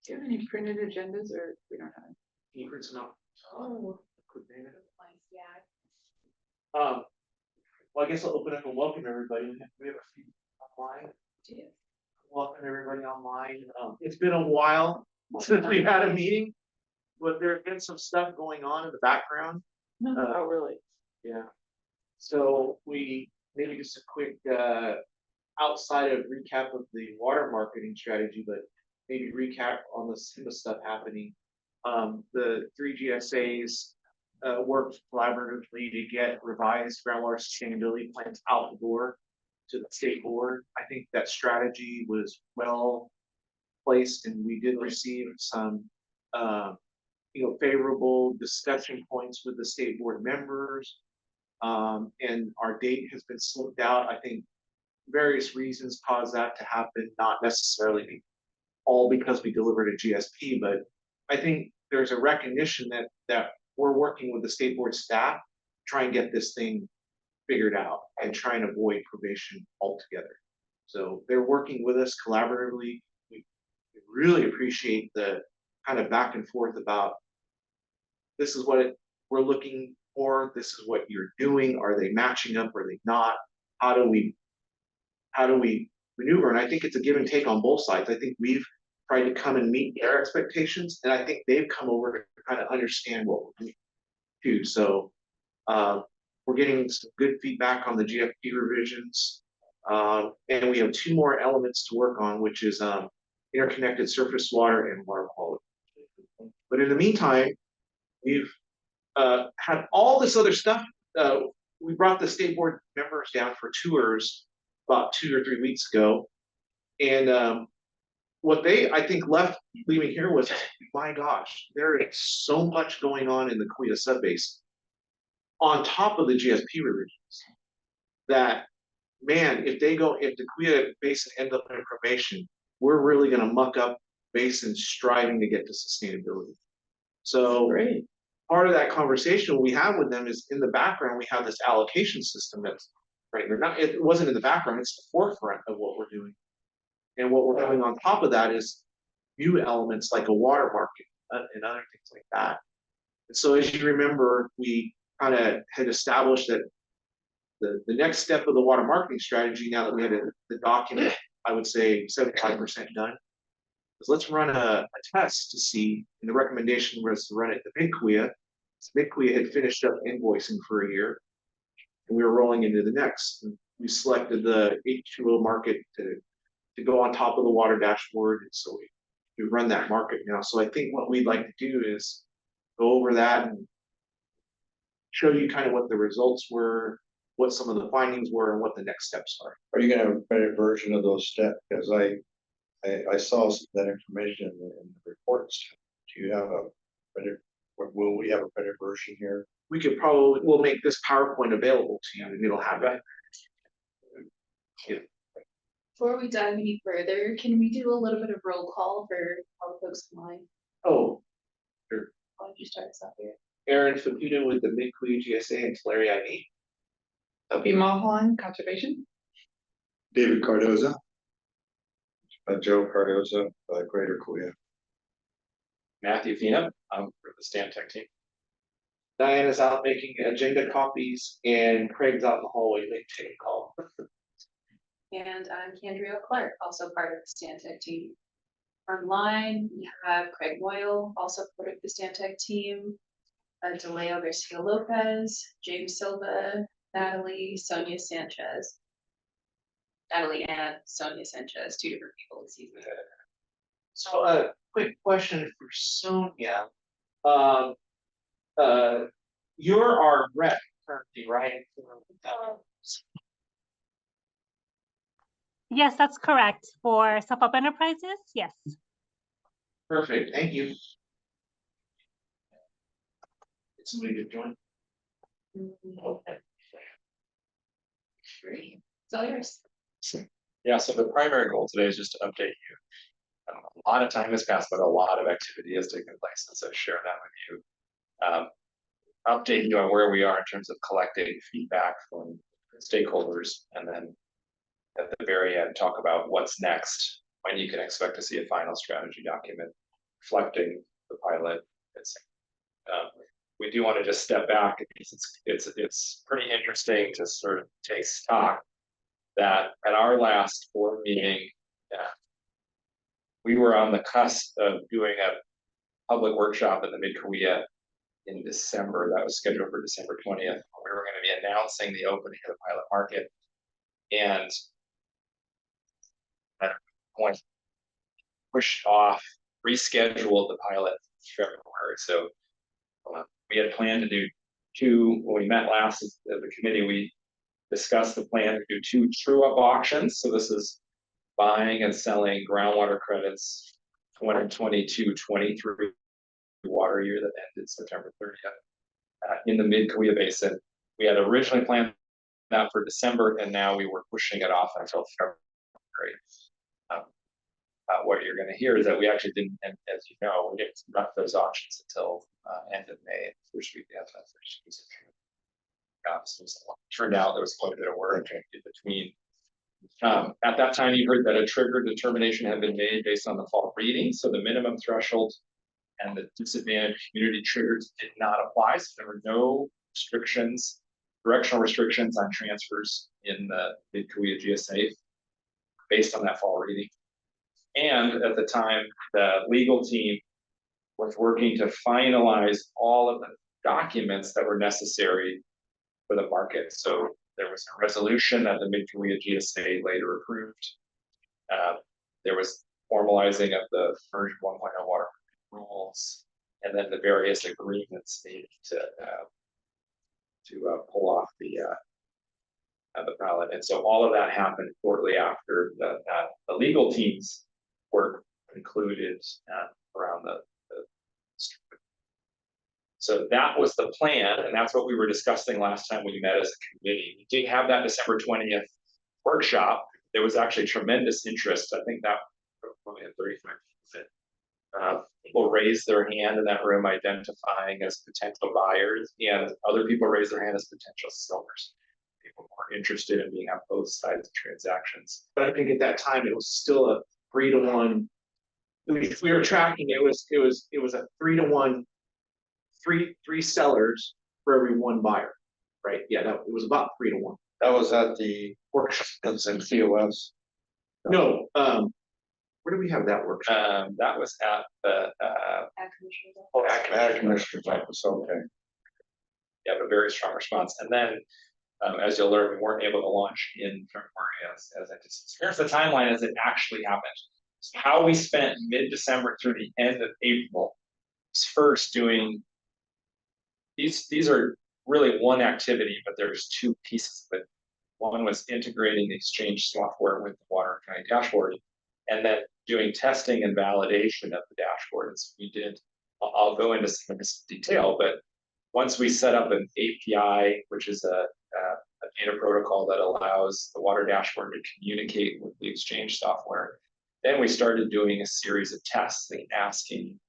Do you have any printed agendas, or we don't have any? Can you print some out? Oh, Yeah. Well, I guess I'll open up and welcome everybody. We have a few online. Yeah. Welcome everybody online. It's been a while since we had a meeting, but there's been some stuff going on in the background. oh, really? Yeah. So we maybe just a quick outside of recap of the water marketing strategy, but maybe recap on the SEMA stuff happening. The three GSAs worked collaboratively to get revised groundwater sustainability plans out the door to the state board. I think that strategy was well placed, and we did receive some favorable discussion points with the state board members. And our date has been slipped out. I think various reasons caused that to happen, not necessarily all because we delivered a GSP, but I think there's a recognition that we're working with the state board staff, try and get this thing figured out and try and avoid probation altogether. So they're working with us collaboratively. We really appreciate the kind of back and forth about this is what we're looking for. This is what you're doing. Are they matching up? Are they not? How do we maneuver? And I think it's a give and take on both sides. I think we've tried to come and meet their expectations, and I think they've come over to kind of understand what we're doing too. So we're getting some good feedback on the GFP revisions. And we have two more elements to work on, which is interconnected surface water and water quality. But in the meantime, we've had all this other stuff. We brought the state board members down for tours about 2 or 3 weeks ago. And what they, I think, left leaving here was, my gosh, there is so much going on in the Kaweah Subbasin on top of the GSP revisions that, man, if the Kaweah Basin ends up in probation, we're really going to muck up basins striving to get to sustainability. So Great. part of that conversation we have with them is in the background, we have this allocation system that's right. It wasn't in the background, it's the forefront of what we're doing. And what we're doing on top of that is new elements like a water market and other things like that. And so as you remember, we kind of had established that the next step of the water marketing strategy, now that we had the document, I would say 75% done, is let's run a test to see, and the recommendation was to run it to Mid-kaweah. Mid-kaweah had finished up invoicing for a year, and we were rolling into the next. And we selected the H2O market to go on top of the water dashboard, and so we run that market now. So I think what we'd like to do is go over that and show you kind of what the results were, what some of the findings were, and what the next steps are. Are you going to have a printed version of those steps? Because I saw some of that information in the reports. Do you have a printed? Will we have a printed version here? We'll make this PowerPoint available to you, and it'll have that. Yeah. Before we dive any further, can we do a little bit of roll call for all the folks online? Oh, sure. Why don't you start us off here? Aaron Faputa with the Mid-kaweah GSA and Larry ID. Sophie Mulholland, Conservation. David Cardoza. Joe Cardoza, Greater Kaweah. Matthew Fina, I'm for the Stantec team. Diana's out making agenda copies, and Craig's out in the hallway taking a call. And I'm Candrea Clark, also part of the Stantec team. Online, we have Craig Moyle, also part of the Stantec team, DeLeo Garcia Lopez, James Silva, Natalie and Sonia Sanchez, 2 different people this season. So a quick question for Sonia. You're our rep currently, right? Yes, that's correct. For Sub Enterprises, yes. Perfect, thank you. Did somebody to join? Okay. Great. It's all yours. Yeah, so the primary goal today is just to update you. A lot of time has passed, but a lot of activity has taken place, and so share that with you. Update you on where we are in terms of collecting feedback from stakeholders, and then at the very end talk about what's next, when you can expect to see a final strategy document. reflecting the pilot. We do want to just step back because it's pretty interesting to sort of take stock that at our last board meeting, we were on the cusp of doing a public workshop in the Mid-kaweah in December. That was scheduled for December 20th. We were going to be announcing the opening of the pilot market, and at a point pushed off, rescheduled the pilot in February. So we had planned to do two. When we met last as the committee, we discussed the plan to do two true-up auctions. So this is buying and selling groundwater credits 2022-23 water year that ended September 30th in the Mid-kaweah Basin. We had originally planned that for December, and now we were pushing it off until February. What you're going to hear is that we actually didn't, and as you know, we didn't conduct those auctions until end of May, first week of that first week of June. Turned out there was quite a bit of work in between. At that time, you heard that a trigger determination had been made based on the fall reading, so the minimum threshold and the disadvantaged community triggers did not apply. So there were no restrictions, directional restrictions on transfers in the Mid-kaweah GSA based on that fall reading. And at the time, the legal team was working to finalize all of the documents that were necessary for the market. So there was a resolution that the Mid-kaweah GSA later approved. There was formalizing of the version 1.0 water rules, and then the various agreements needed to pull off the pilot. And so all of that happened shortly after the legal team's work concluded around the. So that was the plan, and that's what we were discussing last time we met as a committee. We did have that December 20th workshop. There was actually tremendous interest. I think that probably had 35%. People raised their hand in that room identifying as potential buyers, and other people raised their hand as potential sellers. People were interested in being on both sides of transactions. But I think at that time, it was still a 3-to-1. If we were tracking, it was a 3-to-1, three sellers for every one buyer, right? Yeah, it was about 3-to-1. That was at the Workshop. that's in COS. No, where do we have that workshop? That was at the Ag Commissioner's office, okay. you have a very strong response. And then, as you'll learn, we weren't able to launch in February as anticipated. Here's the timeline as it actually happened. So how we spent mid-December through the end of April was first doing, these are really one activity, but there's two pieces of it. One was integrating the Exchange software with the Water County dashboard, and then doing testing and validation of the dashboard. And so we did, I'll go into some of this detail, but once we set up an API, which is a data protocol that allows the water dashboard to communicate with the Exchange software, then we started doing a series of tests, asking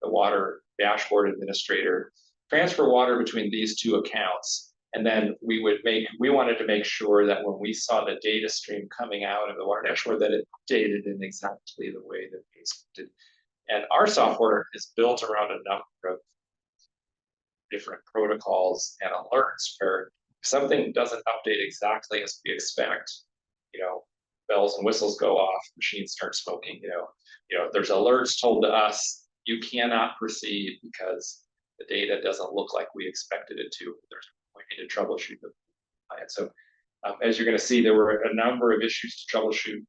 the water dashboard administrator, transfer water between these two accounts. And then we wanted to make sure that when we saw the data stream coming out of the water dashboard, that it updated in exactly the way that we expected. And our software is built around a number of different protocols and alerts where if something doesn't update exactly as we expect, bells and whistles go off, machines start smoking, there's alerts told to us, you cannot proceed because the data doesn't look like we expected it to. We need to troubleshoot the client. So as you're going to see, there were a number of issues to troubleshoot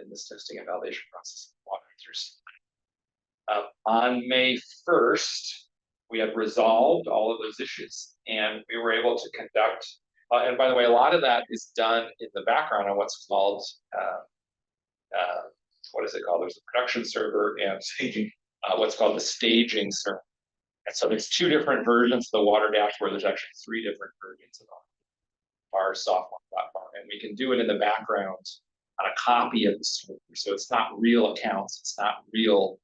in this testing and validation process. On May 1st, we had resolved all of those issues, and we were able to conduct, and by the way, a lot of that is done in the background on what's called, what is it called? There's a production server and what's called the staging server. And so there's two different versions of the water dashboard. There's actually 3 different versions of our software platform, and we can do it in the background on a copy of the server. So it's not real accounts, it's not real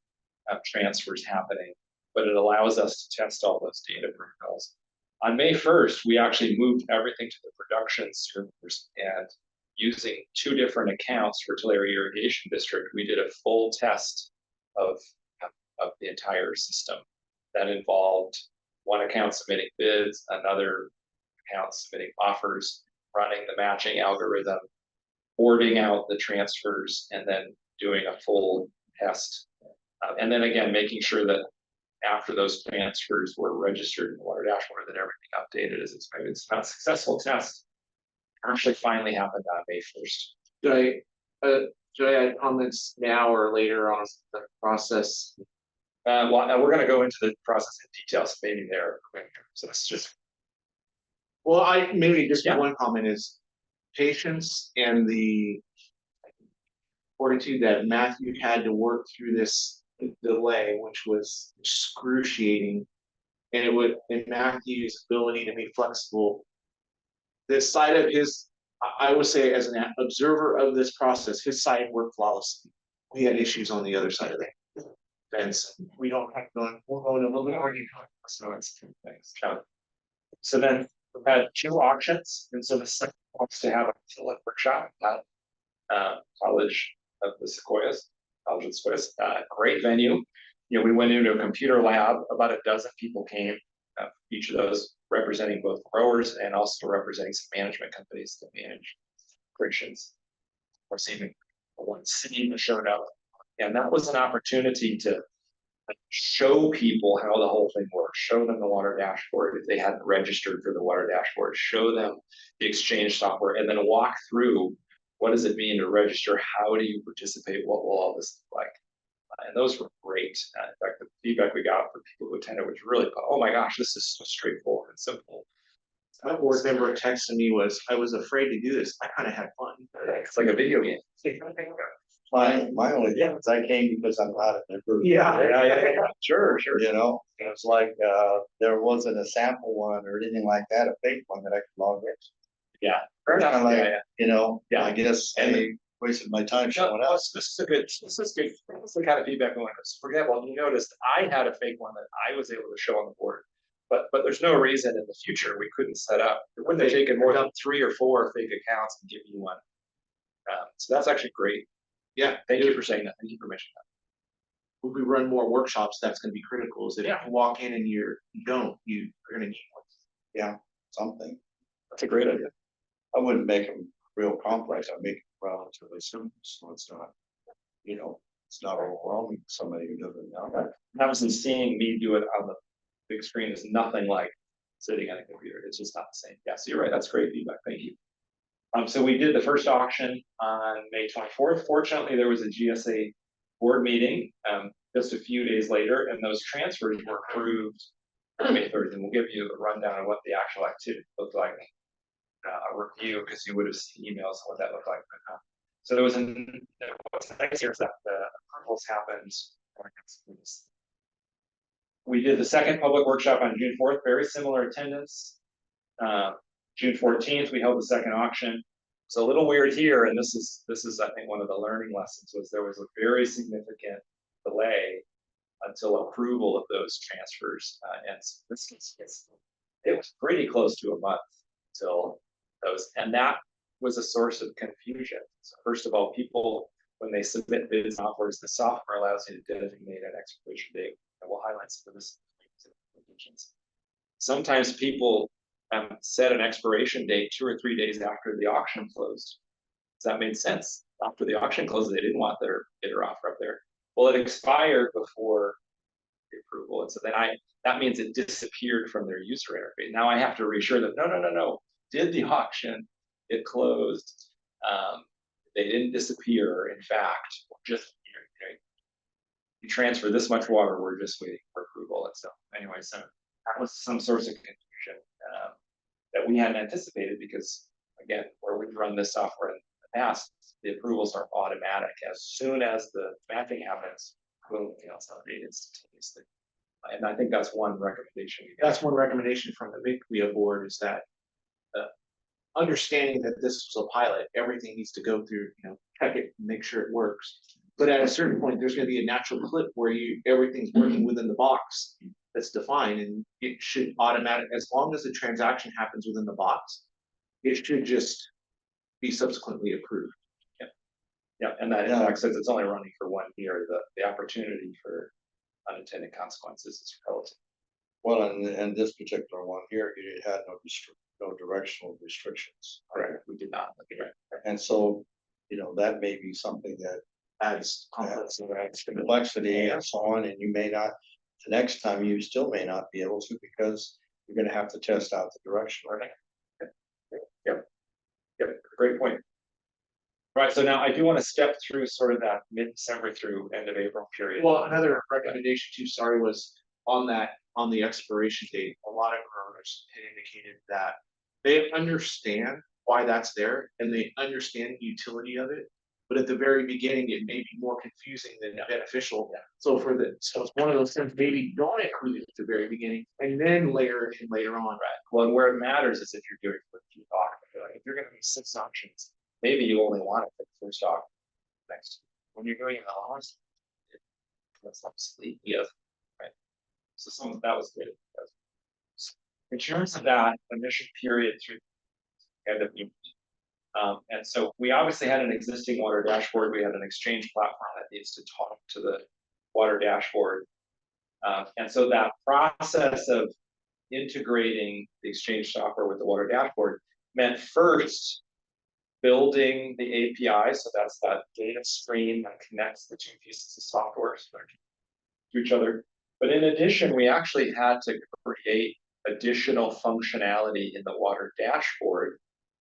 transfers happening, but it allows us to test all those data protocols. On May 1st, we actually moved everything to the production servers, and using 2 different accounts for Tulare Irrigation District, we did a full test of of the entire system. That involved one account submitting bids, another account submitting offers, running the matching algorithm, boarding out the transfers, and then doing a full test. And then again, making sure that after those transfers were registered in the water dashboard, that everything updated as expected. It's not a successful test. Actually finally happened on May 1st. Should I add comments now or later on the process? Well, we're gonna go into the process in detail, so maybe there. So it's just, Well, maybe just Yeah. one comment is patience and the fortitude that Matthew had to work through this delay, which was excruciating. And in Matthew's ability to be flexible. This side of his, I would say as an observer of this process, his side worked flawlessly. We had issues on the other side of the fence. We don't have to, we'll go in a little bit more detail. so it's two things. So then we had 2 auctions, and so the second wants to have a select workshop at College of the Sequoias, College of the Sequoias, great venue. You know, we went into a computer lab, about a dozen people came, each of those representing both growers and also representing some management companies that manage operations. Of course, even one city that showed up, and that was an opportunity to show people how the whole thing works, show them the water dashboard if they hadn't registered for the water dashboard, show them the exchange software, and then walk through what does it mean to register, how do you participate, what will all this look like. And those were great. In fact, the feedback we got from people who attended was really, oh my gosh, this is so straightforward and simple. My board member texted me I was afraid to do this. I kind of had fun. It's like a video game. My only difference, I came because I'm not a member. Yeah. Sure. You know, it's like, there wasn't a sample one or anything like that, a fake one that I could log in. Yeah. Fair enough. Kinda like, Yeah. You know, Yeah. I guess And- I wasted my time No, showing up. this is good. This is good. That's the kind of feedback we want. For example, you noticed I had a fake one that I was able to show on the board, but there's no reason in the future we couldn't set up. It wouldn't have taken more than 3 or 4 fake accounts and give you one. So that's actually great. Yeah, Thank you for saying that. Thank you for mentioning that. if we run more workshops, that's gonna be critical, is that if Yeah. you walk in and you don't, you're gonna need one. Something. That's a great idea. I wouldn't make them real complex. I'd make them relatively simple, so it's not, you know, it's not overwhelming to somebody who doesn't know. Obviously, seeing me do it on the big screen is nothing like sitting on a computer. It's just not the same. Yeah, so you're right. That's great feedback. Thank you. So we did the first auction on May 24th. Fortunately, there was a GSA board meeting just a few days later, and those transfers were approved on May 3rd. And we'll give you a rundown of what the actual activity looked like, a review, because you would have seen emails of what that looked like. So there was what's nice here is that the approvals happened. We did the second public workshop on June 4th, very similar attendance. June 14th, we held the second auction. It's a little weird here, and this is I think one of the learning lessons was there was a very significant delay until approval of those transfers, and it was pretty close to a month until those, and that was a source of confusion. So first of all, people, when they submit bids and offers, the software allows you to designate an expiration date. And we'll highlight some of this. Sometimes people set an expiration date 2 or 3 days after the auction closed. So that made sense. After the auction closed, they didn't want their bid or offer up there. Well, it expired before the approval, and so then that means it disappeared from their user interface. Now I have to reassure them, no. Did the auction, it closed. They didn't disappear. In fact, just you transfer this much water, we're just waiting for approval. And so anyway, so that was some source of confusion that we hadn't anticipated, because again, where we've run this software in the past, the approvals are automatic. As soon as the mapping happens, boom, it's updated instantaneously. And I think that's one recommendation. That's one recommendation from the Mid-kaweah board, is that understanding that this was a pilot, everything needs to go through, check it, make sure it works. But at a certain point, there's gonna be a natural clip where everything's working within the box that's defined, and it should as long as the transaction happens within the box, it should just be subsequently approved. Yeah, and that in fact, since it's only running for 1 year, the opportunity for unintended consequences is relative. Well, and this particular one here, you had no directional restrictions. Correct. We did not. Right. And so, that may be something that Adds complexity and so on, and you may not, the next time you still may not be able to, because you're gonna have to test out the direction. Yep, great point. Right, so now I do want to step through sort of that mid-December through end of April period. Well, another recommendation too, sorry, was on the expiration date, a lot of growers had indicated that they understand why that's there and they understand the utility of it. But at the very beginning, it may be more confusing than beneficial. So so it's one of those things, maybe don't include it at the very beginning and then layer it in later on. Right, well, and where it matters is if you're doing what you talk about, like if you're gonna be 6 auctions, maybe you only want it for the first auction. Next, when you're doing the last, that's obsolete, yes, right? So some of that was good. In terms of that initial period through end of June. And so we obviously had an existing water dashboard. We had an exchange platform that needs to talk to the water dashboard. And so that process of integrating the exchange software with the water dashboard meant first building the API. So that's that data stream that connects the two pieces of software to each other. But in addition, we actually had to create additional functionality in the water dashboard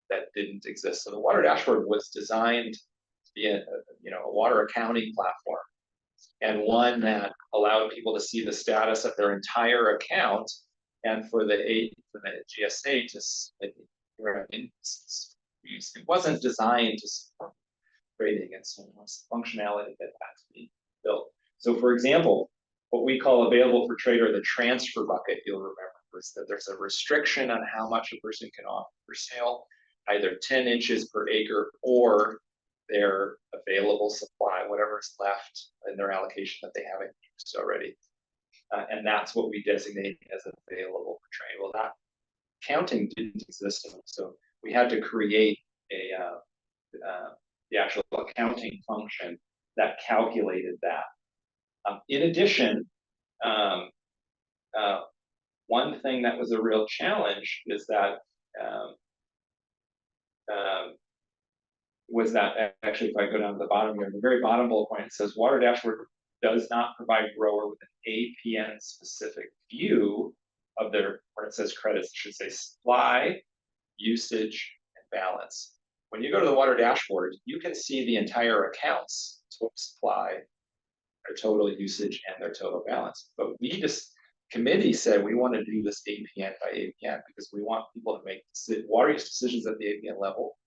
that didn't exist. So the water dashboard was designed to be a water accounting platform, and one that allowed people to see the status of their entire account, and for the GSA to it wasn't designed to support trading, and so it was functionality that had to be built. So for example, what we call available for trade, or the transfer bucket, you'll remember, was that there's a restriction on how much a person can offer for sale, either 10 inches per acre or their available supply, whatever's left in their allocation that they haven't used already. And that's what we designate as available for trade. Well, that counting didn't exist, so we had to create the actual accounting function that calculated that. In addition, one thing that was a real challenge is that actually, if I go down to the bottom here, the very bottom bullet point, it says water dashboard does not provide grower with an APN specific view of their, where it says credits, it should say supply, usage, and balance. When you go to the water dashboard, you can see the entire accounts, total supply, their total usage, and their total balance. But committee said we want to do this APN by APN because we want people to make water use decisions at the APN level.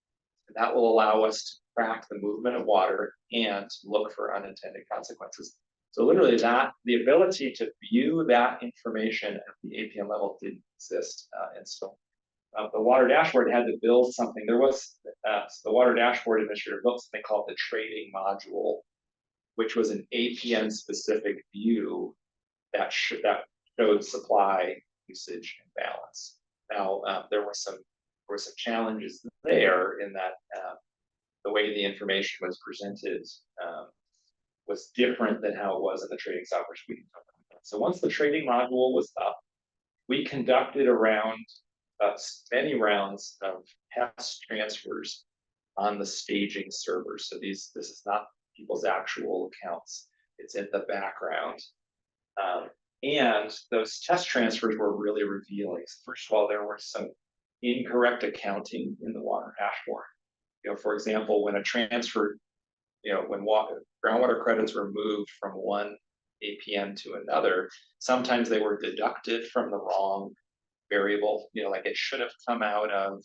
And that will allow us to track the movement of water and look for unintended consequences. So literally the ability to view that information at the APN level didn't exist. And so the water dashboard had to build something. There was the water dashboard administrator built something called the trading module, which was an APN specific view that showed supply, usage, and balance. Now there were some challenges there in that the way the information was presented was different than how it was in the trading software suite. So once the trading module was up, we conducted many rounds of test transfers on the staging server. So this is not people's actual accounts. It's in the background. And those test transfers were really revealing. First of all, there were some incorrect accounting in the water dashboard. For example, when a transfer, when groundwater credits were moved from one APN to another, sometimes they were deducted from the wrong variable. Like it should have come out of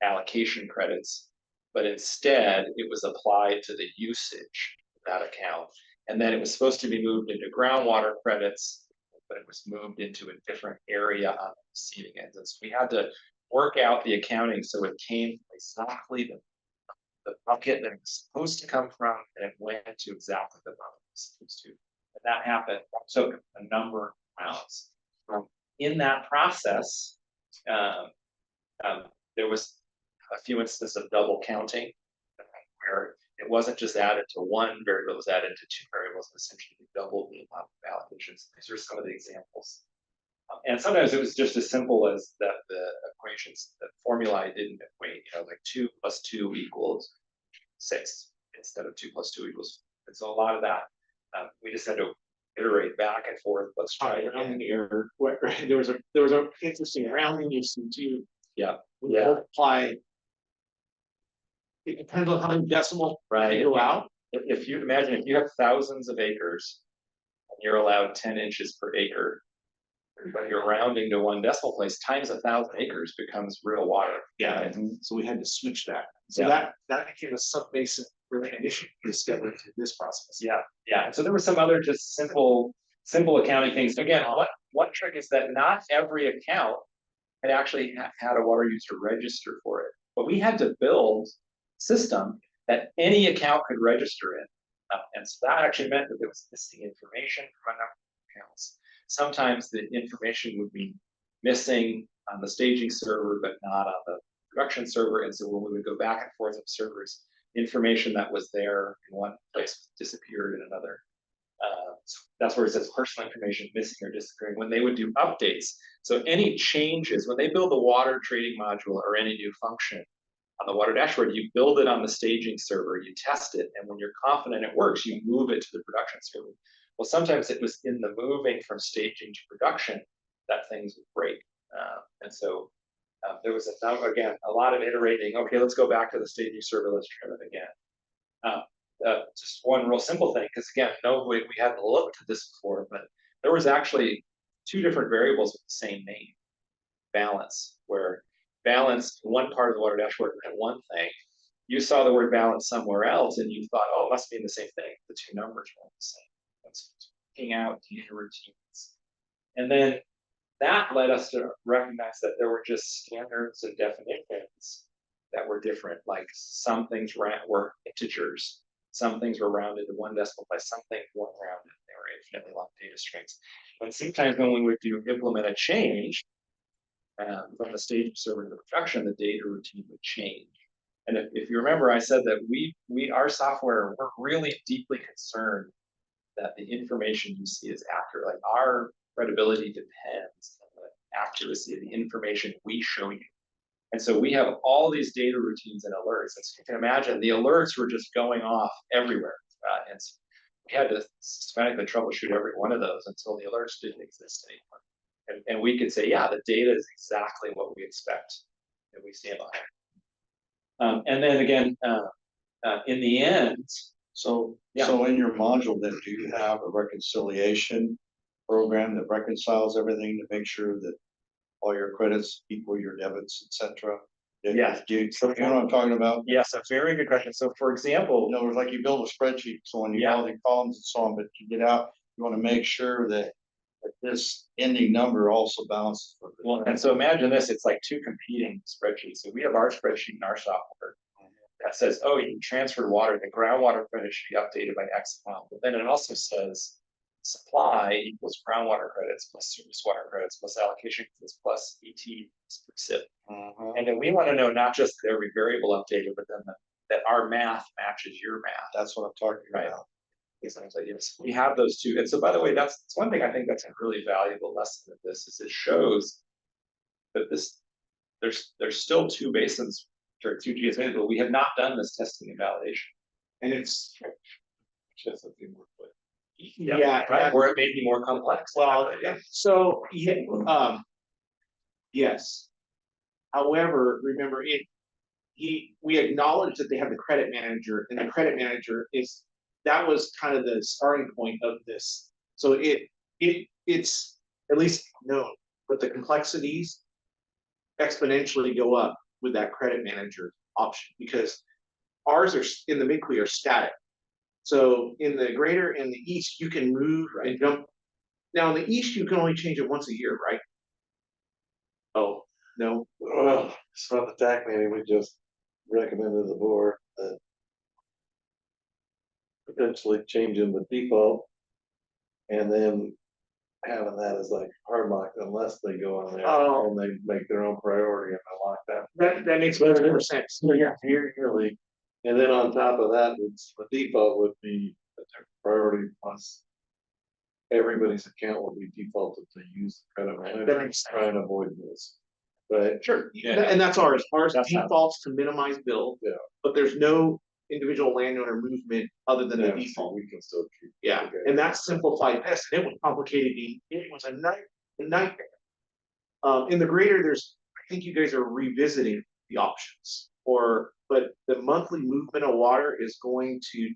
allocation credits, but instead it was applied to the usage of that account. And then it was supposed to be moved into groundwater credits, but it was moved into a different area on the receiving end. And so we had to work out the accounting so it came from exactly the bucket that it was supposed to come from, and it went to exactly the bucket it was supposed to. And that happened. It took a number of rounds. In that process, there was a few instances of double counting, where it wasn't just added to one variable, it was added to two variables. variables, essentially doubled the amount of allocations. These are some of the examples. And sometimes it was just as simple as that the equations, the formulae didn't equate, like 2 + 2 = 6 instead of 2 + 2 =. And so a lot of that, we just had to iterate back and forth. Let's try it Rounding again. error, right, there was a interesting rounding issue too. Yeah, When you yeah, multiply. It depends on how many decimal right. you go out. If you imagine, if you have thousands of acres and you're allowed 10 inches per acre, but you're rounding to 1 decimal place, times 1,000 acres becomes real water. Yeah, right? and so we had to switch that. So Yeah. that became a Subbasin related issue discovered through this process. Yeah, yeah. And so there were some other just simple accounting things. Again, one trick is that not every account had actually had a water user register for it, but we had to build a system that any account could register in. And so that actually meant that there was missing information from a number of accounts. Sometimes the information would be missing on the staging server, but not on the production server. And so when we would go back and forth with servers, information that was there in one place disappeared in another. So that's where it says personal information missing or disappearing when they would do updates. So any changes, when they build the water trading module or any new function on the water dashboard, you build it on the staging server, you test it, and when you're confident it works, you move it to the production server. Well, sometimes it was in the moving from staging to production that things would break. And so there was again, a lot of iterating. Okay, let's go back to the staging server, let's try that again. Just one real simple thing, because again, we hadn't looked at this before, but there was actually 2 different variables with the same name, balance, where balance, one part of the water dashboard had one thing. You saw the word balance somewhere else and you thought, oh, it must mean the same thing. The 2 numbers weren't the same. That's picking out data routines. And then that led us to recognize that there were just standards and definitions that were different. Like some things were integers, some things were rounded to 1 decimal place, some things weren't rounded. They were infinitely long data strings. And sometimes when we would implement a change from the staging server to the production, the data routine would change. And if you remember, I said that our software, we're really deeply concerned that the information you see is accurate. Like our credibility depends on the accuracy of the information we show you. And so we have all these data routines and alerts. And so you can imagine the alerts were just going off everywhere. And so we had to systematically troubleshoot every one of those until the alerts didn't exist anymore. And we could say, yeah, the data is exactly what we expect, and we stand behind it. And then again, in the end, So, Yeah. so in your module, then, do you have a reconciliation program that reconciles everything to make sure that all your credits equal your debits, etc.? Yes. Do you know what I'm talking about? yes, a very good question. So for example, In other words, like you build a spreadsheet, so when you Yeah. have all the columns and so on, but you get out, you want to make sure that this ending number also balances. For the well, and so imagine this, it's like 2 competing spreadsheets. So we have our spreadsheet in our software that says, oh, you transferred water, the groundwater credit should be updated by X amount. But then it also says supply equals groundwater credits plus surface water credits plus allocation credits plus ET per SIP. And then we want to know not just that every variable updated, but then that our math matches your math. That's what I'm talking Right. about. Things like yes, we have those 2. And so by the way, that's one thing I think that's a really valuable lesson of this is it shows that there's still 2 basins or 2 GSAs, but we have not done this testing and validation. And it's, Just a few more, but yeah, right, where it may be more complex. well, so, yeah, yes. However, remember we acknowledge that they have the credit manager, and the credit manager that was kind of the starting point of this. So it's at least known, but the complexities exponentially go up with that credit manager option, because ours are in the Mid-kaweah are static. So in the greater and the east, you can move and jump. Now in the east, you can only change it once a year, right? Oh, no. Well, so at the TAC meeting, we just recommended the board that potentially changing the default and then having that as like hard lock unless they go on there Oh. and they make their own priority and they lock that. That makes more sense. So yeah, yearly. And then on top of that, it's the default would be priority plus. Everybody's account will be defaulted to use credit That manager, makes sense. try and avoid this. But Sure, Yeah. and that's ours. Ours That's how- defaults to minimize bill. Yeah. But there's no individual landowner movement other than the yeah, default. we can still keep. Yeah, okay. and that simplified this, and it was complicated, it was a nightmare. In the greater, I think you guys are revisiting the options, but the monthly movement of water is going to,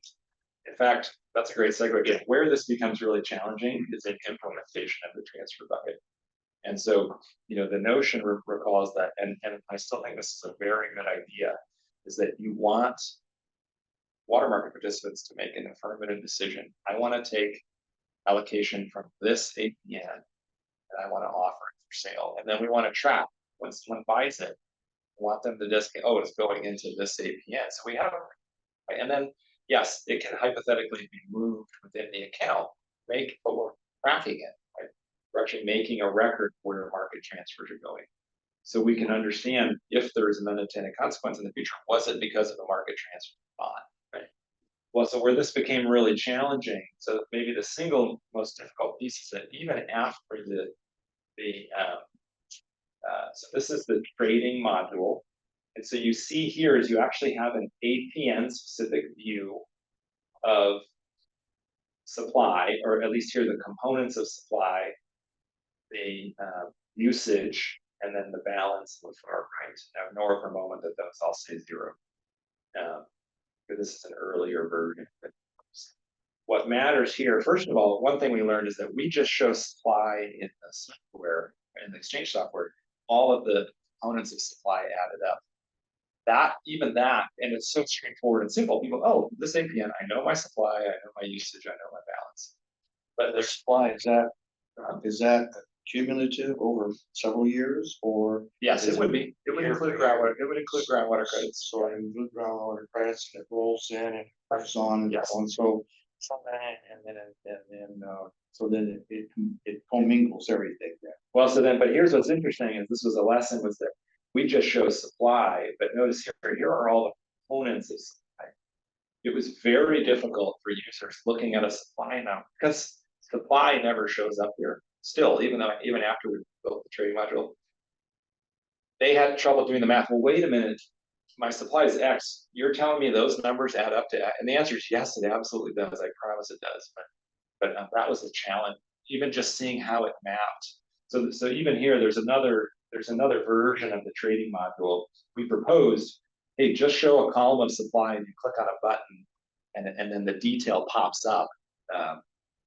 In fact, that's a great segue. Where this becomes really challenging is in implementation of the transfer bucket. And so, the notion recalls that, and I still think this is a very good idea, is that you want water market participants to make an affirmative decision. I want to take allocation from this APN and I want to offer it for sale. And then we want to track when someone buys it, we want them to just go, oh, it's going into this APN. So we have a, and then yes, it can hypothetically be moved within the account, but we're tracking it, right? We're actually making a record where market transfers are going. So we can understand if there is an unintended consequence in the future, was it because of the market transfer or not, right? Well, so where this became really challenging, so maybe the single most difficult piece is that even after so this is the trading module. And so you see here is you actually have an APN specific view of supply, or at least here the components of supply, the usage, and then the balance on the far right. Now ignore for a moment that those all say 0. Because this is an earlier version. What matters here, first of all, one thing we learned is that we just show supply in the software, in the exchange software, all of the components of supply added up. Even that, and it's so straightforward and simple. People, oh, this APN, I know my supply, I know my usage, I know my balance. But The supply, is that cumulative over several years or? yes, is it would be. It would include groundwater. It would include groundwater credits. So I include groundwater credits and it rolls in and press on and Yes. on, so so then it commingles everything then. Well, so then, but here's what's interesting is this was a lesson was that we just show supply, but notice here are all the components of supply. It was very difficult for users looking at a supply now because supply never shows up here. Still, even after we built the trading module, they had trouble doing the math. Well, wait a minute, my supply is X. You're telling me those numbers add up to X? And the answer is yes, it absolutely does. I promise it does. But that was a challenge. Even just seeing how it mapped. So even here, there's another version of the trading module. We proposed, hey, just show a column of supply and you click on a button, and then the detail pops up.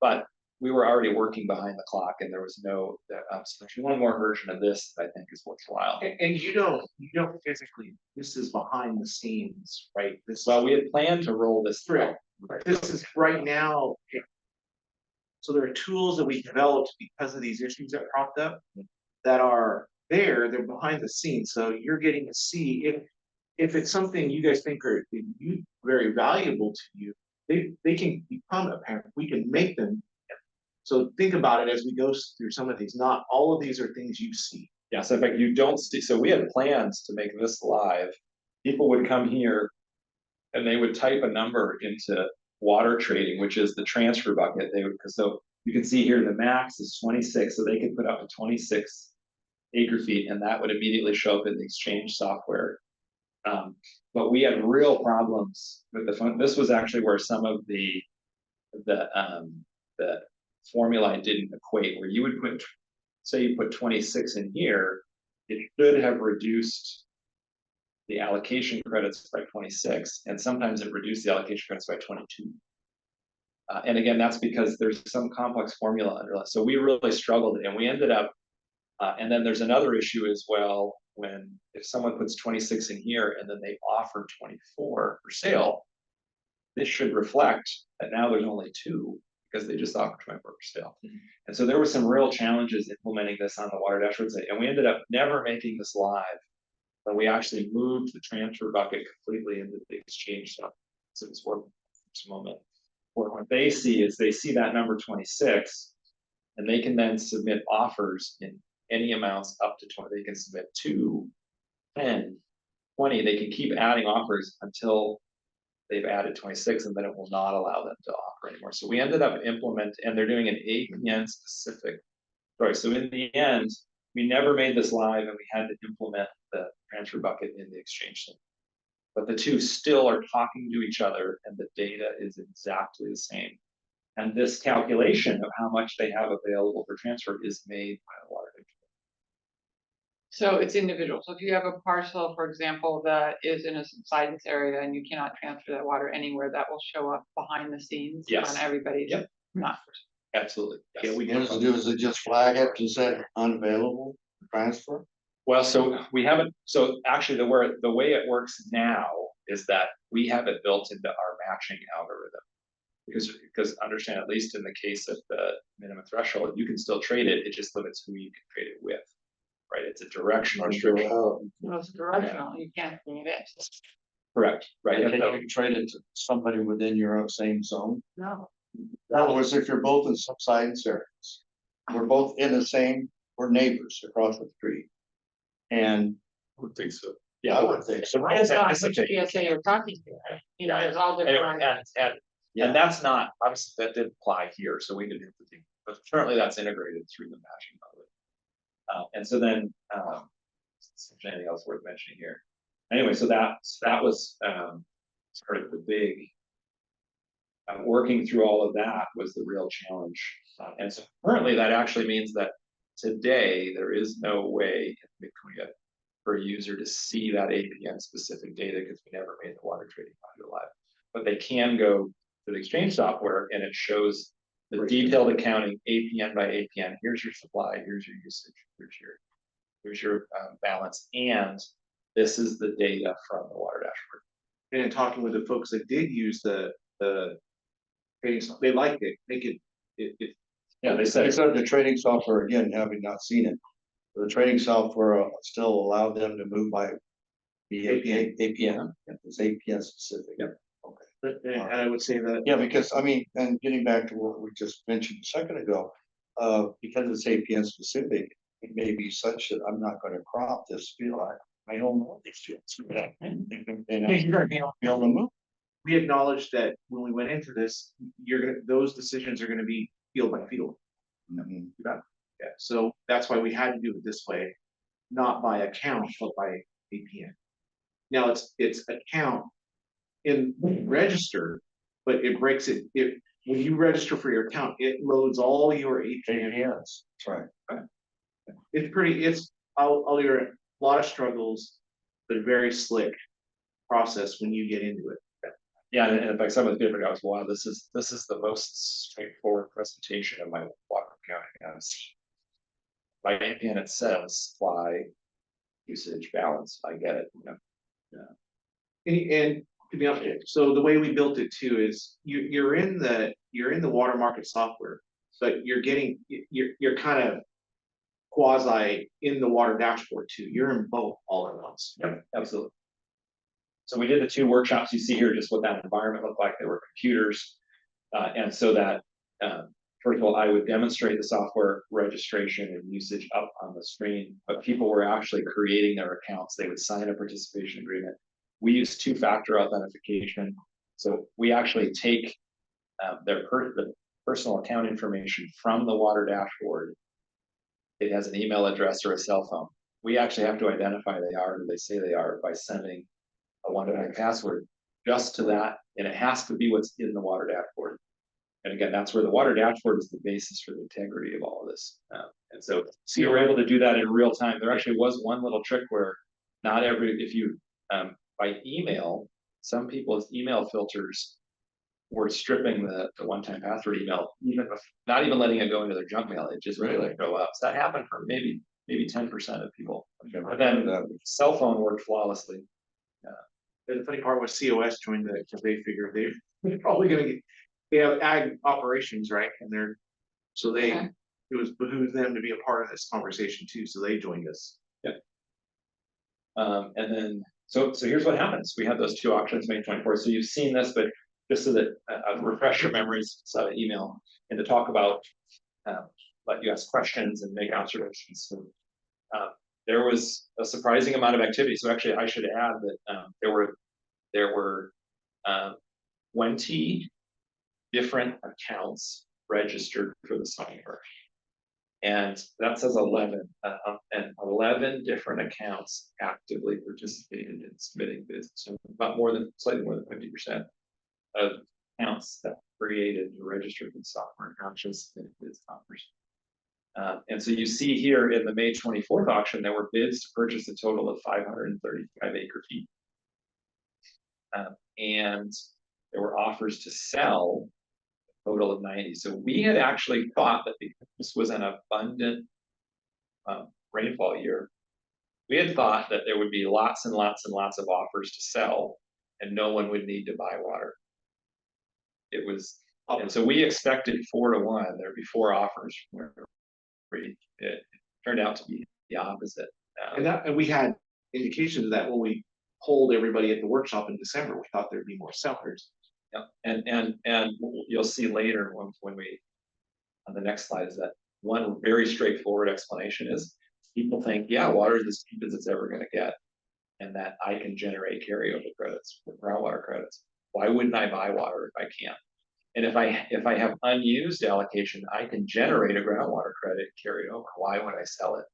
But we were already working behind the clock, and there was no. So there's one more version of this that I think is worthwhile. and you don't physically, this is behind the scenes, right? Well, we had planned to roll this through. This is right now. So there are tools that we developed because of these issues that cropped up that are there, they're behind the scenes. So you're getting to see if it's something you guys think are very valuable to you, they can become apparent. We can make them. So think about it as we go through some of these. Not all of these are things you see. Yeah, so in fact, you don't see, so we had plans to make this live. People would come here and they would type a number into water trading, which is the transfer bucket. So you can see here the max is 26, so they could put up to 26 acre feet, and that would immediately show up in the exchange software. But we had real problems with the fund. This was actually where some of the formula didn't equate, where you would put, say you put 26 in here, it should have reduced the allocation credits by 26, and sometimes it reduced the allocation credits by 22. And again, that's because there's some complex formula underlying. So we really struggled, and we ended up, and then there's another issue as well, if someone puts 26 in here and then they offer 24 for sale, this should reflect that now there's only 2 because they just offered 24 for sale. And so there were some real challenges implementing this on the water dashboard site, and we ended up never making this live. But we actually moved the transfer bucket completely into the exchange stuff. So it's working for this moment. Or what they see is they see that number 26, and they can then submit offers in any amounts up to 20. They can submit 2, 10, 20. They can keep adding offers until they've added 26, and then it will not allow them to offer anymore. So we ended up and they're doing an APN specific. Sorry, so in the end, we never made this live, and we had to implement the transfer bucket in the exchange system. But the two still are talking to each other, and the data is exactly the same. And this calculation of how much they have available for transfer is made by the water district. So it's individual. So if you have a parcel, for example, that is in a subsidence area and you cannot transfer that water anywhere, that will show up behind the scenes Yes. on everybody's Yep. map. Absolutely. Yeah, Yes. we What does it do? Is it just flag it to say unavailable transfer? Well, so we haven't, so actually the way it works now is that we have it built into our matching algorithm. Because understand, at least in the case of the minimum threshold, you can still trade it, it just limits who you can trade it with. Right, it's a directional restriction. It's directional, you can't bring it in. Correct, right. Can you trade it to somebody within your own same zone? No. In other words, if you're both in subsidence areas, we're both in the same, we're neighbors across the street. And I would think so. Yeah, I would think so. It's not which PSA you're talking to, right? You know, it's all Anyway, different. and that's not, obviously, that didn't apply here, so we didn't have to think, but currently that's integrated through the matching mode. And so then, is there anything else worth mentioning here? Anyway, so that was sort of the big, working through all of that was the real challenge. And so currently that actually means that today there is no way in Mid-kaweah for a user to see that APN specific data because we never made the water trading module live. But they can go to the exchange software and it shows the detailed accounting APN by APN. Here's your supply, here's your usage, here's your balance, and this is the data from the water dashboard. And in talking with the folks that did use the trading, they liked it. Yeah, they said except the trading software, again, having not seen it, the trading software still allowed them to move by the APN. It's APN specific. Yep. Okay. And I would say that, Yeah, because I mean, and getting back to what we just mentioned a second ago, because it's APN specific, it may be such that I'm not gonna crop this field. I don't know these fields. You're gonna be able to move. we acknowledged that when we went into this, those decisions are gonna be field by field. Mhm. Yeah, so that's why we had to do it this way, not by account, but by APN. Now it's account in register, but it breaks it, when you register for your account, it loads all your APN. APNs, that's right. I'll hear a lot of struggles, but very slick process when you get into it. yeah, and in fact, some of the people goes, wow, this is the most straightforward presentation of my water accounting I've seen. By APN it says supply, usage, balance. I get it. You know. And to be honest, so the way we built it too is you're in the water market software, but you're kind of quasi in the water dashboard too. You're in both all at once. Yep, absolutely. So we did the 2 workshops. You see here just what that environment looked like. There were computers, and so that first of all, I would demonstrate the software registration and usage up on the screen, but people were actually creating their accounts. They would sign a participation agreement. We use 2-factor authentication. So we actually take the personal account information from the water dashboard. It has an email address or a cell phone. We actually have to identify they are who they say they are by sending a one-time password just to that, and it has to be what's in the water dashboard. And again, that's where the water dashboard is the basis for the integrity of all of this. And so you were able to do that in real time. There actually was one little trick where if you by email, some people's email filters were stripping the one-time password email, not even letting it go into their junk mail. It just really go up. So that happened for maybe 10% of people. But then cell phone worked flawlessly. The funny part was COS joined because they figured they're probably gonna they have ag operations, right? And it was behooved them to be a part of this conversation too, so they joined us. Yeah. And then, so here's what happens. We have those 2 auctions, May 24th. So you've seen this, but just so that refresh your memories, so email and to talk about, let you ask questions and make observations. So, there was a surprising amount of activity. So actually, I should add that there were 20 different accounts registered for the software. And that says 11, and 11 different accounts actively participated in submitting bids. So about slightly more than 50% of accounts that created and registered in software actually submitted bids to offers. And so you see here in the May 24th auction, there were bids to purchase a total of 535 acre feet. And there were offers to sell a total of 90. So we had actually thought that because this was an abundant rainfall year, we had thought that there would be lots and lots and lots of offers to sell and no one would need to buy water. It was, and so we expected 4 to 1, there'd be 4 offers. It turned out to be the opposite. And we had indications of that when we polled everybody at the workshop in December. We thought there'd be more sellers. Yeah, and you'll see later when we, on the next slide, is that one very straightforward explanation is people think, yeah, water is as cheap as it's ever going to get, and that I can generate carryover credits, groundwater credits. Why wouldn't I buy water if I can't? And if I have unused allocation, I can generate a groundwater credit, carry it over. Why would I sell it?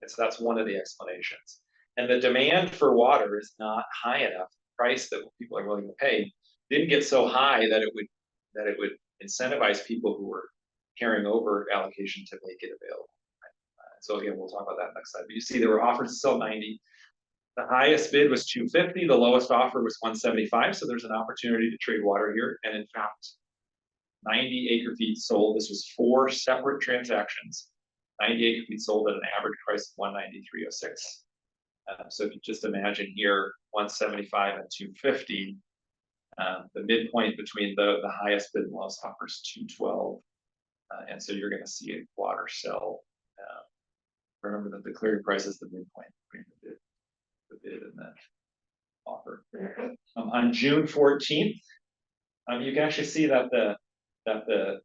And so that's one of the explanations. And the demand for water is not high enough. The price that people are willing to pay didn't get so high that it would incentivize people who were carrying over allocation to make it available. So again, we'll talk about that next slide. But you see there were offers to sell 90. The highest bid was 250. The lowest offer was 175. So there's an opportunity to trade water here. And in fact, 90 acre feet sold. This was 4 separate transactions. 90 acre feet sold at an average price of 193.06. So if you just imagine here, 175 and 250, the midpoint between the highest bid and lowest offer is 212. And so you're going to see a water sell. Remember that the clearing price is the midpoint between the bid and the offer. On June 14th, you can actually see that the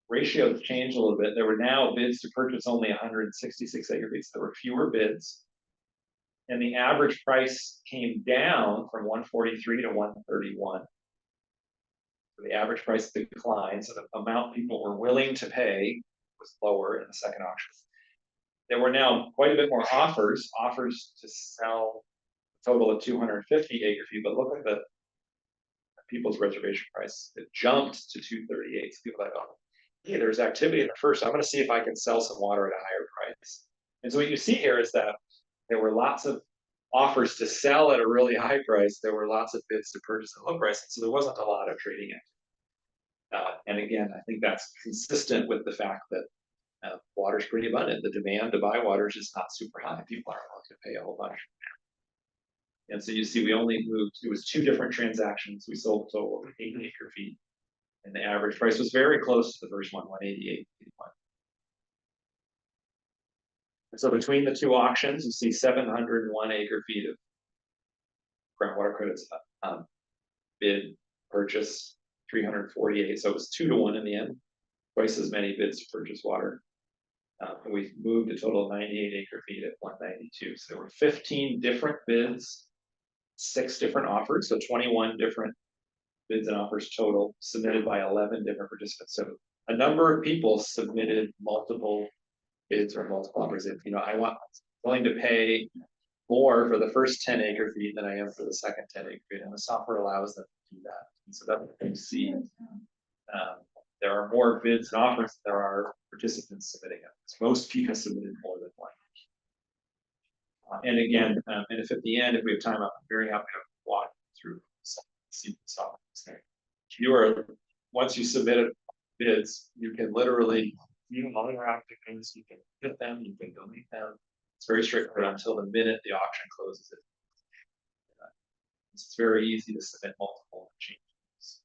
ratios changed a little bit. There were now bids to purchase only 166 acre feet. So there were fewer bids. And the average price came down from 143 to 131. So the average price declined. So the amount people were willing to pay was lower in the second auction. There were now quite a bit more offers to sell a total of 250 acre feet. But look at the people's reservation price. It jumped to 238. So people are like, oh, hey, there's activity in the first. I'm going to see if I can sell some water at a higher price. And so what you see here is that there were lots of offers to sell at a really high price. There were lots of bids to purchase at a low price. So there wasn't a lot of trading activity. And again, I think that's consistent with the fact that water is pretty abundant. The demand to buy water is just not super high. People aren't willing to pay a whole bunch. And so you see, we only moved, it was 2 different transactions. We sold a total of 8 acre feet. And the average price was very close to the first one, 188.81. And so between the 2 auctions, you see 701 acre feet of groundwater credits bid, purchase, 348. So it was 2 to 1 in the end, twice as many bids to purchase water. And we moved a total of 98 acre feet at 192. So there were 15 different bids, 6 different offers, so 21 different bids and offers total, submitted by 11 different participants. So a number of people submitted multiple bids or multiple offers. If I want willing to pay more for the first 10 acre feet than I am for the second 10 acre feet, and the software allows them to do that. And so that's what you see. There are more bids and offers than there are participants submitting it. Most people submitted more than one. And again, and if at the end, if we have time, I'm very happy to walk through see the software. You are, once you submit bids, you can literally view all your applicants, you can hit them, you can delete them. It's very straightforward until the minute the auction closes. It's very easy to submit multiple changes.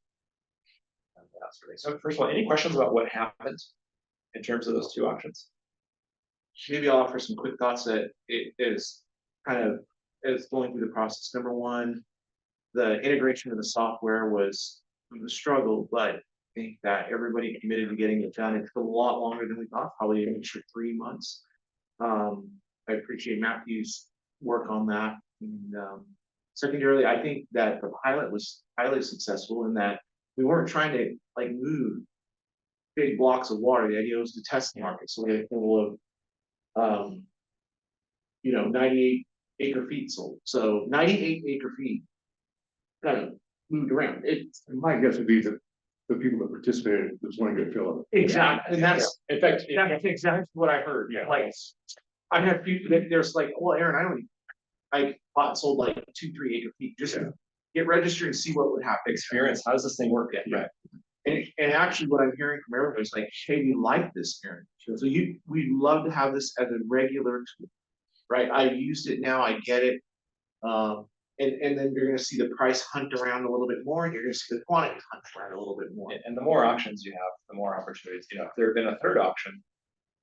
And that sort of thing. So first of all, any questions about what happened in terms of those 2 auctions? Maybe I'll offer some quick thoughts that it is kind of as going through the process. Number one, the integration of the software was a struggle, but I think that everybody committed to getting it done. It took a lot longer than we thought, probably an extra 3 months. I appreciate Matthew's work on that. And Secondarily, I think that the pilot was highly successful in that we weren't trying to like move big blocks of water. The idea was to test the market. So we had a total of, 98 acre feet sold. So 98 acre feet kind of moved around. My guess would be that the people that participated just want to get filled. Exactly, and that's, In fact, that's exactly what I heard. Yeah. Like, I had people that there's like, well, Aaron, I bought and sold like 2-3 acre feet, just Yeah. get registered and see what would happen. experience, how does this thing work? Yeah. And actually what I'm hearing from everybody is like, hey, we like this, Aaron. So we'd love to have this as a regular tool, right? I used it now, I get it. And then you're gonna see the price hunt around a little bit more, and you're gonna see the quantity hunt around a little bit more. And the more auctions you have, the more opportunities, if there had been a third auction,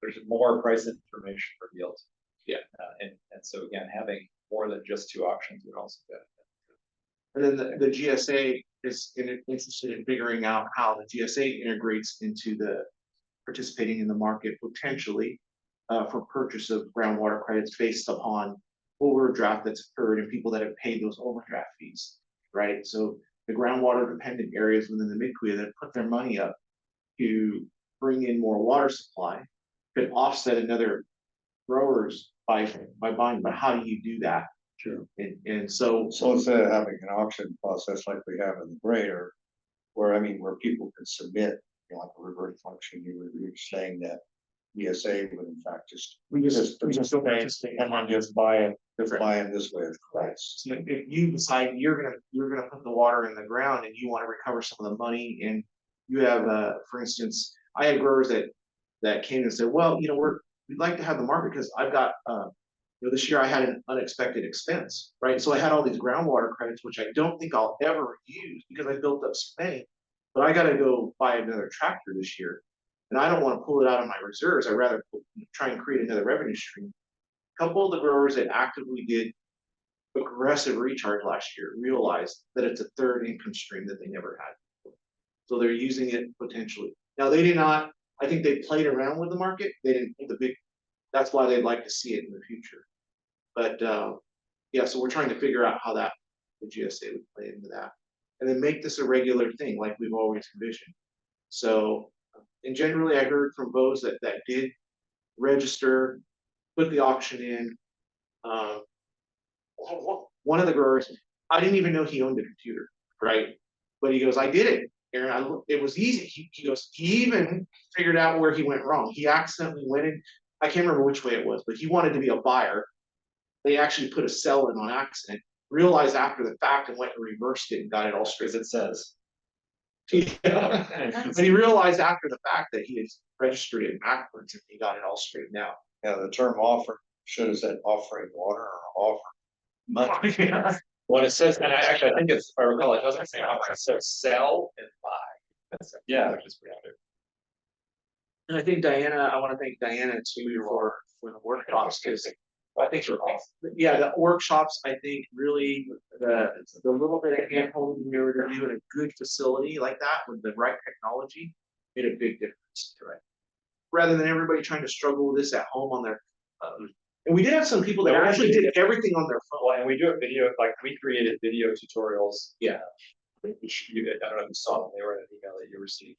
there's more price information revealed. Yeah. And so again, having more than just 2 auctions would also benefit. And then the GSA is interested in figuring out how the GSA integrates into the participating in the market potentially for purchase of groundwater credits based upon overdraft that's occurred and people that have paid those overdraft fees, right? So the groundwater dependent areas within the Mid-kaweah that put their money up to bring in more water supply could offset another growers by buying, but how do you do that? Sure. And so So instead of having an auction process like we have in the greater, where people can submit, like a reverse function, you were saying that ESA would in fact just. we just don't pay participate. and then just buy it this way of price. So if you decide you're gonna put the water in the ground and you want to recover some of the money, and you have for instance, I had growers that came and said, well, we'd like to have the market because I've got this year I had an unexpected expense, right? So I had all these groundwater credits, which I don't think I'll ever use because I built up spending, but I gotta go buy another tractor this year. And I don't want to pull it out of my reserves. I'd rather try and create another revenue stream. A couple of the growers that actively did aggressive recharge last year realized that it's a third income stream that they never had before. So they're using it potentially. Now they did not, I think they played around with the market. They didn't put the big, that's why they'd like to see it in the future. But yeah, so we're trying to figure out how the GSA would play into that. And then make this a regular thing like we've always envisioned. So, and generally I heard from those that did register, put the auction in. One of the growers, I didn't even know he owned a computer, right? But he goes, I did it, Aaron. It was easy. He goes, he even figured out where he went wrong. He accidentally went in, I can't remember which way it was, but he wanted to be a buyer. They actually put a sell in on accident, realized after the fact and went and reversed it and got it all straight. As it says. But he realized after the fact that he had registered it backwards and he got it all straightened out. Yeah, the term offer should have said offering water or offer. Money. Well, it says, and I think it's, if I recall, it doesn't say offer, it says sell and buy. That's it. Yeah. Which is pretty good. And I think Diana, I want to thank Diana too for the workshops, because I think, yeah, the workshops, I think really the little bit of hand holding we were to do in a good facility like that with the right technology made a big difference to it. Rather than everybody trying to struggle with this at home on their, and we did have some people that actually did everything on their phone. Well, and we do a video, like we created video tutorials. Yeah. Which I don't know if you saw them, they were in an email that you received.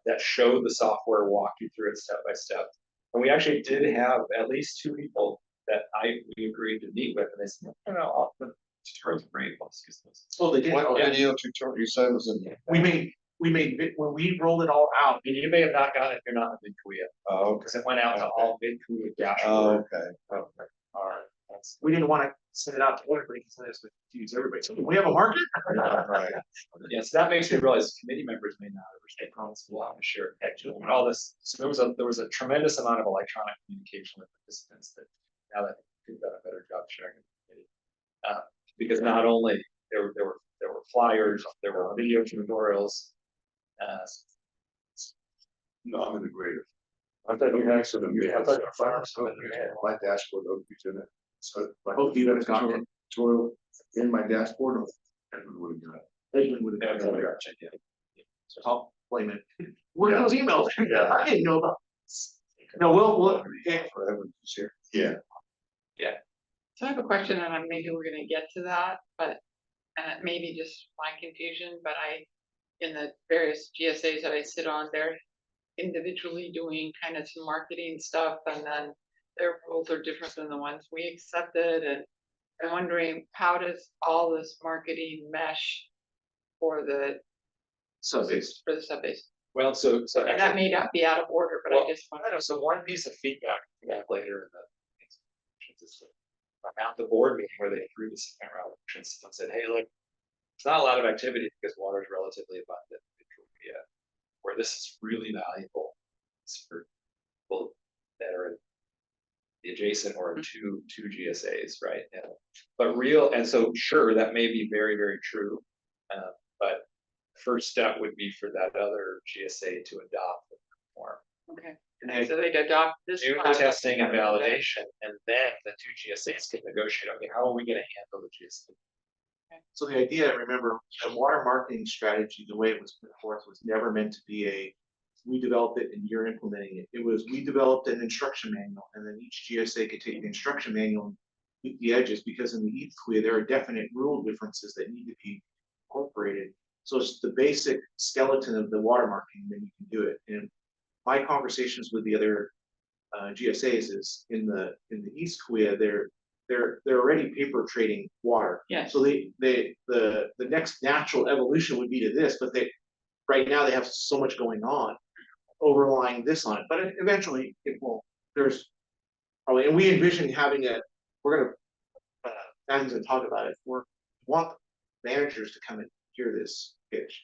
That showed the software, walked you through it step by step. And we actually did have at least 2 people that we agreed to meet with, and they said, no, the tutorials are great, let's use this. Oh, they did. What Yeah. video tutorial you said was in there? We made when we rolled it all out. And you may have not gotten it if you're not in Mid-kaweah, Oh, okay. because it went out to all Mid-kaweah Oh, dashboard. okay. All right. That's We didn't want to send it out to everybody because then it's going to confuse everybody. So we have a market. Right. Yeah, so that makes me realize committee members may not have responsible to share actually and all this. So there was a tremendous amount of electronic communication with participants that now that we've done a better job sharing it. Because not only there were flyers, there were video tutorials. No, I'm in the greater. I thought you had some, I thought my dashboard would be in it. So. I hope you guys got it. Tutorial in my dashboard. Everyone would have got it. Edwin would have done it. So I'll blame it. Where Yeah. those emails? Yeah. I didn't know about. No, we'll yeah. For Evans is here. Yeah. So I have a question, and maybe we're gonna get to that, but, and it may be just my confusion, but in the various GSAs that I sit on, they're individually doing kind of some marketing stuff, and then their rules are different than the ones we accepted, and I'm wondering, how does all this marketing mesh for the Sub-base. sub-base? Well, so And that may not be out of order, but I just I want don't know, so one piece of feedback we got later in the. I'm at the board meeting where they threw this and said, hey, look, it's not a lot of activity because water is relatively abundant. Where this is really valuable is for people that are in the adjacent or two GSAs, right? And so sure, that may be very, very true. But first step would be for that other GSA to adopt the form. okay. And So they'd adopt this. Do the product, testing and then- validation, and then the two GSAs can negotiate, okay, how are we gonna handle the GSA? so the idea, remember, the water marketing strategy, the way it was put forth was never meant to be we developed it and you're implementing it. It was, we developed an instruction manual, and then each GSA could take the instruction manual and tweak the edges, because in the Mid-kaweah, there are definite rule differences that need to be incorporated. So it's the basic skeleton of the water marketing, then you can do it. And my conversations with the other GSAs is in the Mid-kaweah, they're already paper trading water. Yes. So the next natural evolution would be to this, but right now they have so much going on, overlying this on it. But eventually it will. There's probably, and we envision having we're gonna Adam's gonna talk about it. We want managers to come and hear this pitch.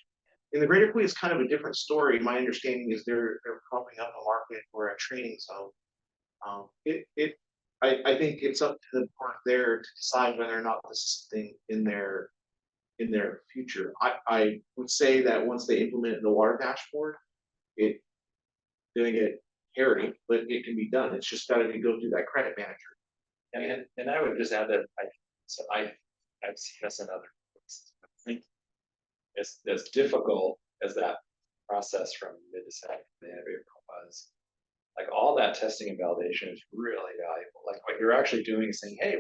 In the Greater Kaweah, it's kind of a different story. My understanding is they're propping up a market or a training zone. I think it's up to the board there to decide whether or not this is a thing in their future. I would say that once they implement the water dashboard, it's gonna get hairy, but it can be done. It's just gotta go through that credit manager. And I would just add that I've seen this in other places. I think as difficult as that process from mid to second the end of April was, like all that testing and validation is really valuable. Like what you're actually doing is saying, hey,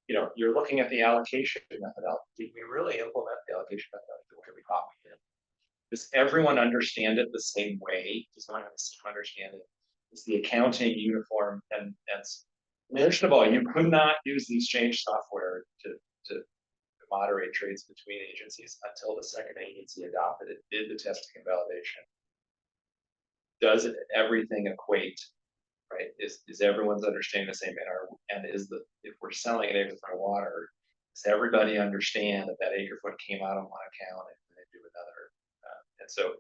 you're looking at the allocation methodology. Did we really implement the allocation methodology the way we thought we did? Does everyone understand it the same way? Does everyone have the same understanding? Is the accounting uniform? And first of all, you could not use the exchange software to moderate trades between agencies until the second agency adopted it, did the testing and validation. Does everything equate, right? Is everyone's understanding the same? And if we're selling an acre foot of water, does everybody understand that acre foot came out on one account and they do another? And so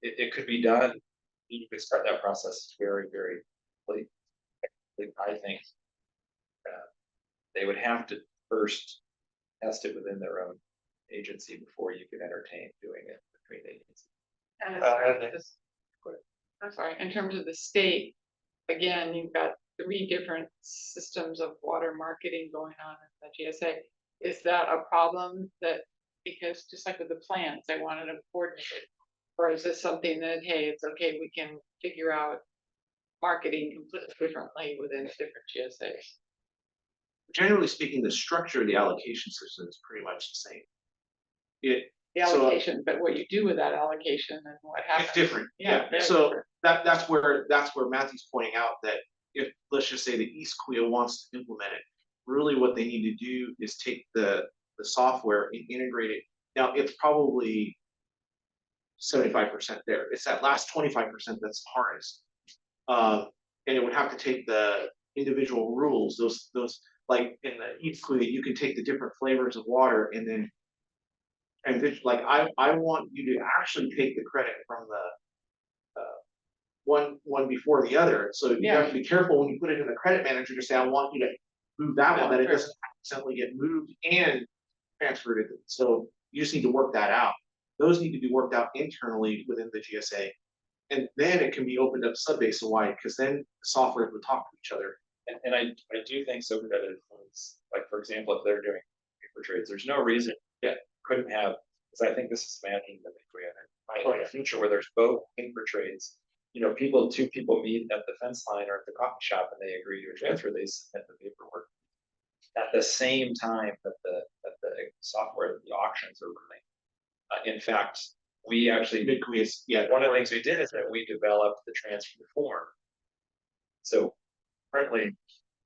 it could be done. You could start that process very, very quickly. I think they would have to first test it within their own agency before you can entertain doing it between agencies. And I I'm sorry, in terms of the state, again, you've got 3 different systems of water marketing going on in the GSA. Is that a problem because just like with the plans, they wanted them coordinated? Or is this something that, hey, it's okay, we can figure out marketing completely differently within different GSAs? Generally speaking, the structure of the allocation system is pretty much the same. The So- allocation, but what you do with that allocation and what happens. It's different, yeah. very So different. that's where Matthew's pointing out that if, let's just say the Mid-kaweah wants to implement it, really what they need to do is take the software and integrate it. Now, it's probably 75% there. It's that last 25% that's the hardest. And it would have to take the individual rules, those like in the Mid-kaweah, you can take the different flavors of water and then like I want you to actually take the credit from the one before the other. So you have to be careful when you put it in the credit manager to say, I want you to move that one, that it doesn't accidentally get moved and transferred it. So you just need to work that out. Those need to be worked out internally within the GSA. And then it can be opened up sub-basin-wide, because then the software would talk to each other. And I do think so that it influence, like for example, if they're doing paper trades, there's no reason couldn't have, because I think this is managing the Mid-kaweah in the future where there's both paper trades. Two people meet at the fence line or at the coffee shop and they agree to a transfer, they submit the paperwork. at the same time that the software, the auctions are running. In fact, we actually, Mid-kaweah, yeah, one of the things we did is that we developed the transfer form. So currently,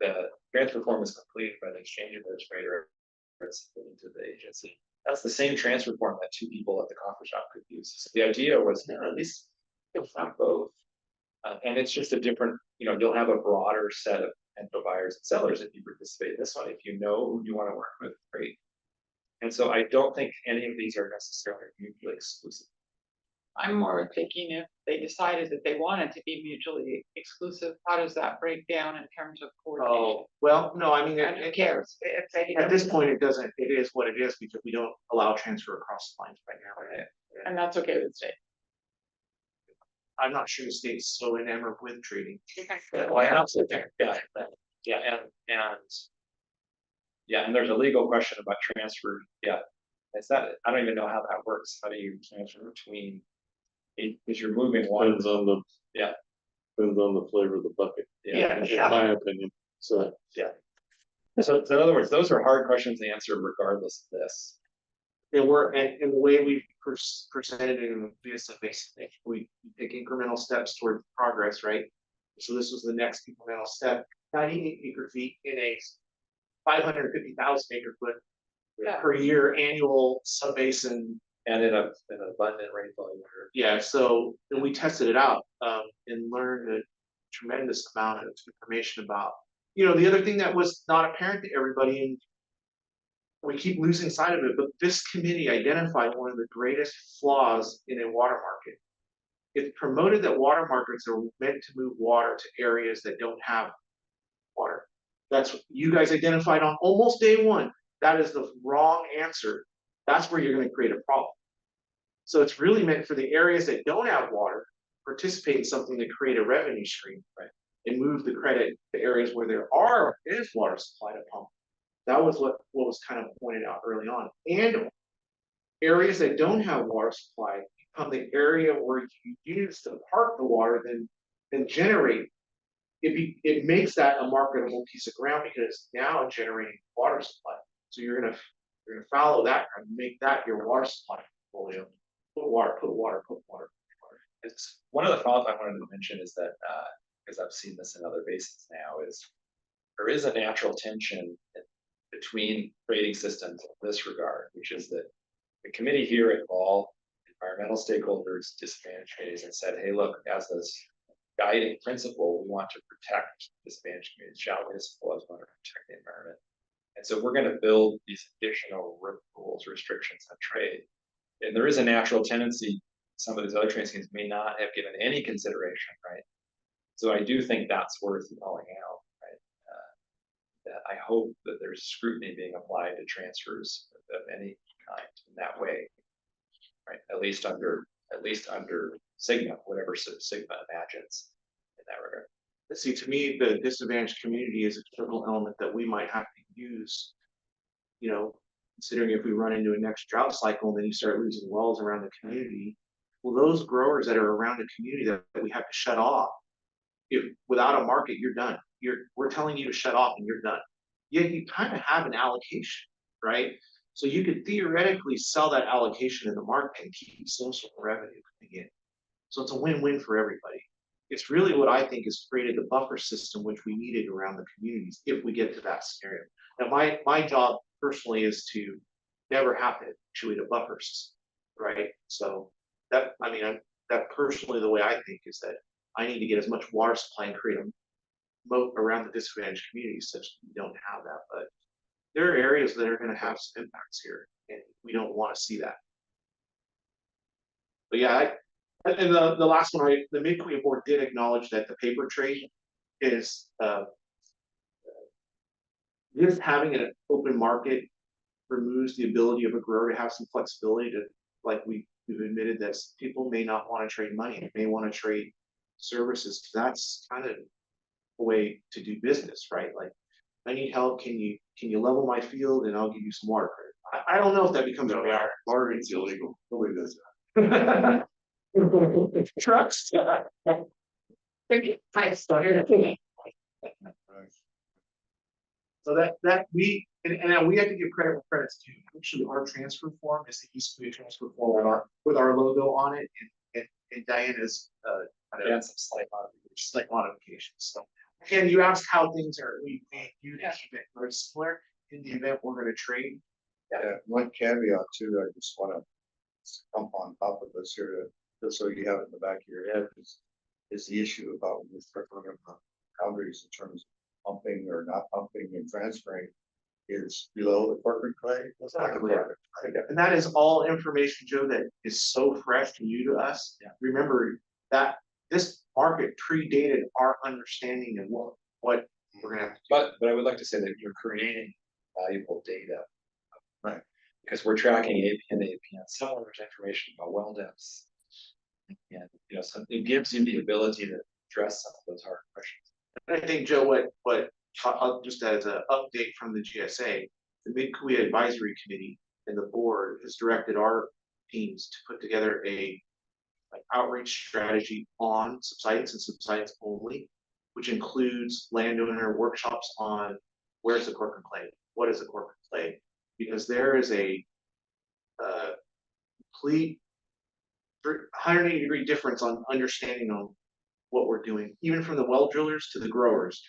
the transfer form is completed by the exchange administrator. It's to the agency. That's the same transfer form that two people at the coffee shop could use. So the idea was, at least it's not both. And it's just a different, you'll have a broader set of potential buyers and sellers if you participate in this one. If you know who you want to work with, great. And so I don't think any of these are necessarily mutually exclusive. I'm more thinking if they decided that they wanted to be mutually exclusive, how does that break down in terms of coordination? Oh, well, no, I mean, And who cares? If they, at this point, it doesn't, it is what it is because we don't allow transfer across lines right now. Right? and that's okay with the state. I'm not sure the state's so enamored with trading. Well, I absolutely think, and there's a legal question about transfer. Yeah, it's that I don't even know how that works. How do you transfer between? Because you're moving one. Depends on the. Yeah. Depends on the flavor of the bucket, Yeah. in my opinion, so. So in other words, those are hard questions to answer regardless of this. And and the way we presented it in the BSF, we take incremental steps toward progress, right? So this was the next incremental step, 98 acre feet in a 550,000 acre foot per year annual subbasin. And in an abundant rainfall year. Yeah, so and we tested it out and learned a tremendous amount of information about, the other thing that was not apparent to everybody, and we keep losing sight of it, but this committee identified one of the greatest flaws in a water market. It promoted that water markets are meant to move water to areas that don't have water. That's what you guys identified on almost day one. That is the wrong answer. That's where you're going to create a problem. So it's really meant for the areas that don't have water, participate in something to create a revenue stream, right? And move the credit to areas where there is water supply to pump. That was what was kind of pointed out early on. And areas that don't have water supply become the area where you use to park the water, then generate. It makes that a marketable piece of ground because it's now generating water supply. So you're gonna follow that and make that your water supply portfolio. Put water. It's one of the thoughts I wanted to mention is that because I've seen this in other basins now, is there is a natural tension between trading systems in this regard, which is that the committee here involved environmental stakeholders, disadvantaged communities, and said, hey, look, as this guiding principle, we want to protect disadvantaged communities, shall we as well as want to protect the environment. And so we're going to build these additional rules, restrictions on trade. And there is a natural tendency, some of these other trade schemes may not have given any consideration, right? So I do think that's worth calling out, right? That I hope that there's scrutiny being applied to transfers of any kind in that way, right? At least under Sigma, whatever Sigma imagines in that regard. See, to me, the disadvantaged community is a critical element that we might have to use. Considering if we run into a next drought cycle, then you start losing wells around the community. Well, those growers that are around the community that we have to shut off, if without a market, you're done. We're telling you to shut off and you're done. Yet you kind of have an allocation, right? So you could theoretically sell that allocation in the market and keep some sort of revenue coming in. So it's a win-win for everybody. It's really what I think has created the buffer system which we needed around the communities if we get to that scenario. Now, my job personally is to never have to actuate a buffer system, right? So that personally the way I think is that I need to get as much water supply and create a moat around the disadvantaged communities such that we don't have that. But there are areas that are going to have some impacts here, and we don't want to see that. But yeah, and the last one, right? The Mid-kaweah board did acknowledge that the paper trade is just having an open market removes the ability of a grower to have some flexibility to, like we've admitted that people may not want to trade money, they may want to trade services. That's kind of a way to do business, right? Like, I need help. Can you level my field and I'll give you some water credit? I don't know if that becomes a reality. Bargain's illegal. Nobody does that. Trucks. Right. So that we, and we have to give credit where credit's due. Actually, our transfer form is the East Korea transfer form with our logo on it and Diana's, kind of And some slight modifications. slight modifications. So, again, you asked how things are, we do to Yeah. keep it very similar in the event we're gonna trade. Yeah, one caveat too, I just wanna jump on top of this here to, just so you have it in the back of your head is the issue about with boundaries in terms of pumping or not pumping and transferring is below the corporate clay. That's not Exactly. correct. And that is all information, Joe, that is so fresh and new to us. Yeah. Remember that this market predated our understanding of what we're gonna have to do. But I would like to say that you're creating valuable data. Right. Because we're tracking APN, similar information about well depths. And, you know, so it gives you the ability to address some of those hard questions. I think, Joe, what, I'll just as an update from the GSA, the Mid-kaweah Advisory Committee and the board has directed our teams to put together a like outreach strategy on subsites and subsites only, which includes landowner workshops on where's the cork and clay, what is the cork and clay, because there is a complete 180-degree difference on understanding on what we're doing, even from the well drillers to the growers.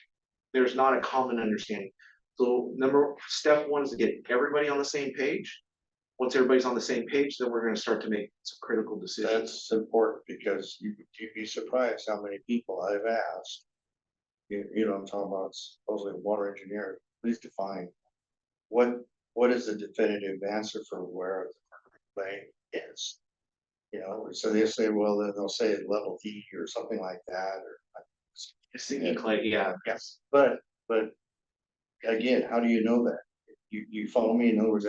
There's not a common understanding. So step one is to get everybody on the same page. Once everybody's on the same page, then we're gonna start to make some critical decisions. That's important because you'd be surprised how many people I've asked. You know, I'm talking about supposedly a water engineer, please define what is the definitive answer for where the clay is? You know, so they say, well, then they'll say level D or something like that, or. It's the clay, yeah. Yes, but again, how do you know that? You follow me, in other words,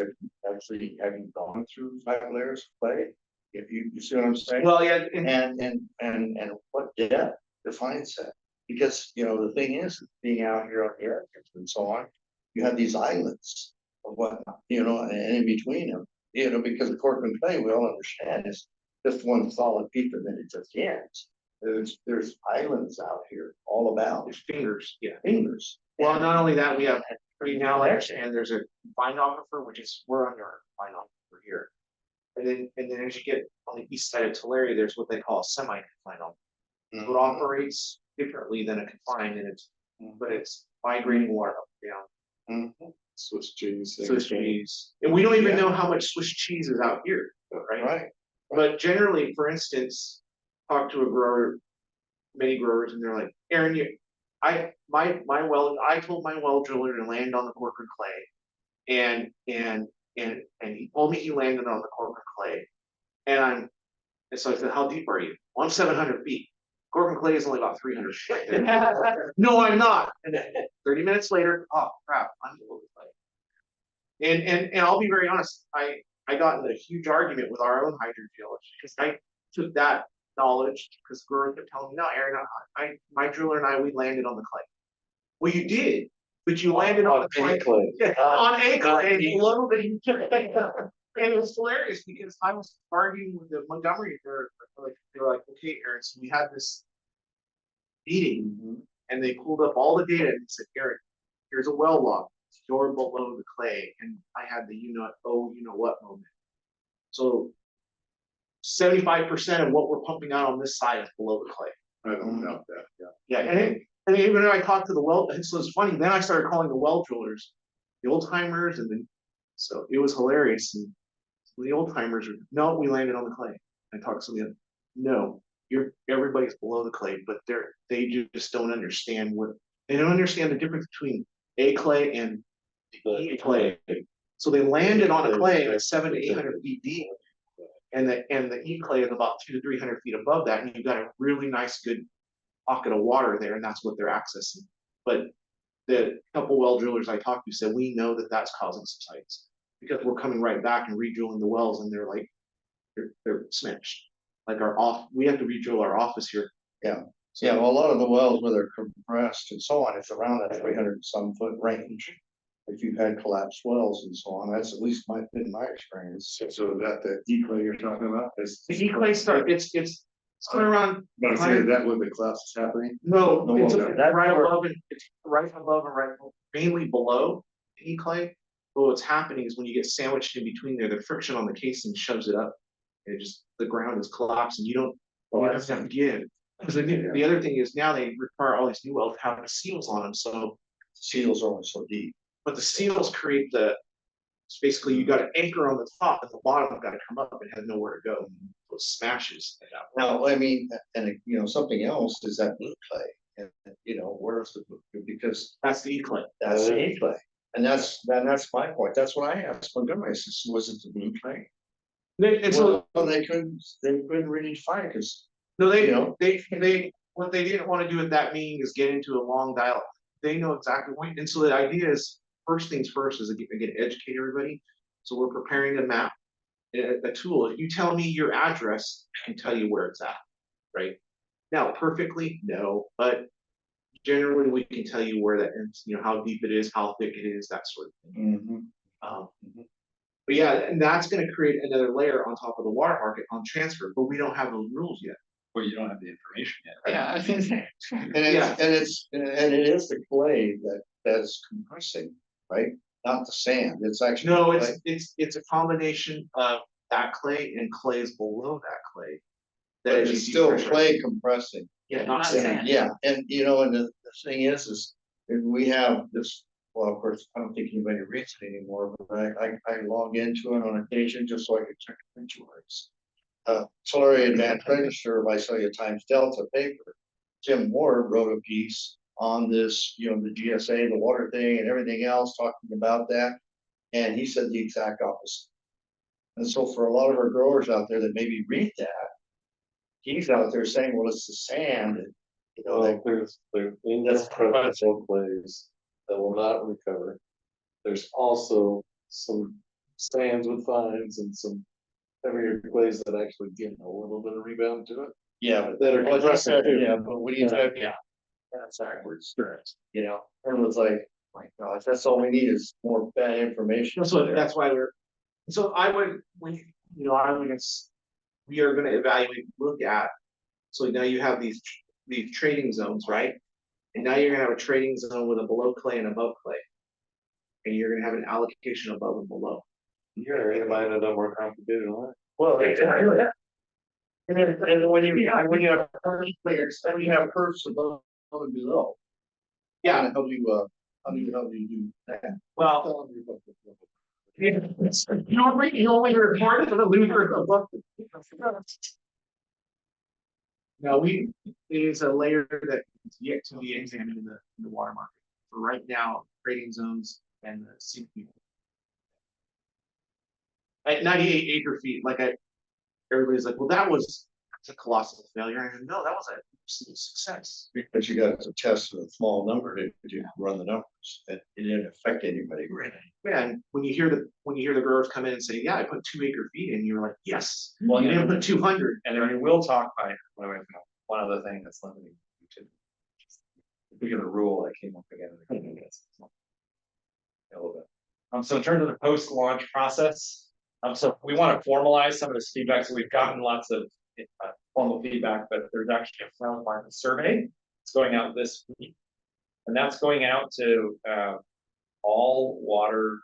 actually having gone through 5 layers of clay, if you see what I'm saying? Well, yeah, And what depth defines that? Because, you know, the thing is, being out here on the air and so on, you have these islands of whatnot, you know, and in between them, you know, because the cork and clay, we all understand is just one solid piece and then it just ends. There's islands out here all about. there's fingers, yeah. Fingers. Well, not only that, we have now layers, and there's a fine aquifer, which is we're under our fine aquifer here. And then as you get on the east side of Tulare, there's what they call a semi-confined aquifer. Mhm. It operates differently than a confined, and but it's migrating water up and down. Mhm. Swiss cheese. Swiss cheese, and we don't even Yeah. know how much Swiss cheese is out here, right? Right. But generally, for instance, talk to a grower, many growers, and they're like, Aaron, I told my well driller to land on the cork and clay, and he told me he landed on the cork and clay, and so I said, how deep are you? Well, I'm 700 feet. Cork and clay is only about 300 feet. No, I'm not. And then 30 minutes later, oh crap, I'm below the clay. And I'll be very honest, I got in a huge argument with our own hydrogeologist because I took that knowledge because growers kept telling me, no, Aaron, my driller and I, we landed on the clay. Well, you did, but you landed on the clay. Yeah, on a clay below the. And it was hilarious because I was arguing with the Montgomery, they were like, okay, Aaron, so we had this meeting and they pulled up all the data and said, Aaron, here's a well log. You're below the clay, and I had the you know what moment. So 75% of what we're pumping out on this side is below the clay. I don't doubt that, Yeah, yeah. and even when I talked to the well, so it's funny. Then I started calling the well drillers, the old timers, and then so it was hilarious. And the old timers were, no, we landed on the clay. I talked to some of the other, no, everybody's below the clay, but they just don't understand they don't understand the difference between a clay and the clay. So they landed on a clay at 700 to 800 feet deep, and the E clay is about 200 to 300 feet above that, and you've got a really nice, good pocket of water there, and that's what they're accessing. But the couple well drillers I talked to said, we know that that's causing subsides because we're coming right back and re-drilling the wells, and they're like, they're smashed. Like we have to re-drill our office here. Yeah. Yeah, well, a lot of the wells where they're compressed and so on, it's around that 300 some foot range. If you've had collapsed wells and so on, that's at least been my experience. So that the E clay you're talking about is. The E clay it's somewhere around. But I say that when the class is happening. No, No, it's well, right above it, it's right above and right, mainly below the clay. But what's happening is when you get sandwiched in between there, the friction on the casing shoves it up. And it just, the ground is collapsing, you don't have to give. Because the other thing is now they require all these new wells to have the seals on them, so, Seals are only so deep. but the seals create it's basically you got an anchor on the top and the bottom got to come up and has nowhere to go. So it smashes it out. Now, I mean, and you know, something else is that blue clay, and you know, where's the, because That's the E clay. that's the A clay. And that's my point, that's what I asked Montgomery, I said, was it the blue clay? And so, Well, they couldn't really find it, because, no, you know, what they didn't want to do at that meeting is get into a long dialogue. They know exactly what, and so the idea is, first things first is again, educate everybody. So we're preparing a map, a tool. If you tell me your address, I can tell you where it's at, right? Now, perfectly, no, but generally we can tell you where that ends, you know, how deep it is, how thick it is, that sort of thing. mhm. But yeah, and that's gonna create another layer on top of the water market on transfer, but we don't have those rules yet. Well, you don't have the information yet. Right? Yeah, I think, And it is the clay that's compressing, right? Not the sand, it's actually. No, clay. it's a combination of that clay and clays below that clay. But That it's is still depressurized. clay compressing. Yeah, Not not sand. sand. Yeah, and you know, and the thing is we have this, well, of course, I don't think anybody reads it anymore, but I log into it on occasion just so I can check the benchmarks. Solari Advanced Register, if I sell you Times Delta paper, Tim Ward wrote a piece on this, you know, the GSA, the water thing and everything else, talking about that. And he said the exact opposite. And so for a lot of our growers out there that maybe read that, he's out there saying, well, it's the sand, and, you know, Well, there's incompressible clays that will not recover. There's also some sands with fines and some heavier clays that actually get a little bit of rebound to it. yeah, but That are compressive too. yeah, but what do you have? Yeah. That's backwards, you know, and it was like, my gosh, that's all we need is more bad information. That's why so I would, we are gonna evaluate, look at. So now you have these trading zones, right? And now you're gonna have a trading zone with a below clay and above clay. And you're gonna have an allocation above and below. You're gonna find it more complicated than that. Well, and then when you have curves players, then you have curves above and below. Yeah, How do you do that? well. You only report to the loser above. No, it is a layer that is yet to be examined in the water market. For right now, trading zones and the CP. At 98 acre feet, everybody's like, well, that's a colossal failure. I said, no, that was a absolute success. Because you got to test a small number to run the numbers, and it didn't affect anybody really. Yeah, and when you hear the growers come in and say, yeah, I put 2 acre feet in, you're like, yes, Well, you yeah. didn't put 200. And then we will talk by the way, one other thing that's limiting to the particular rule that came up again. A little bit. So in terms of the post-launch process, so we want to formalize some of this feedback. So we've gotten lots of formal feedback, but there's actually a final market survey. It's going out this week, and that's going out to all water,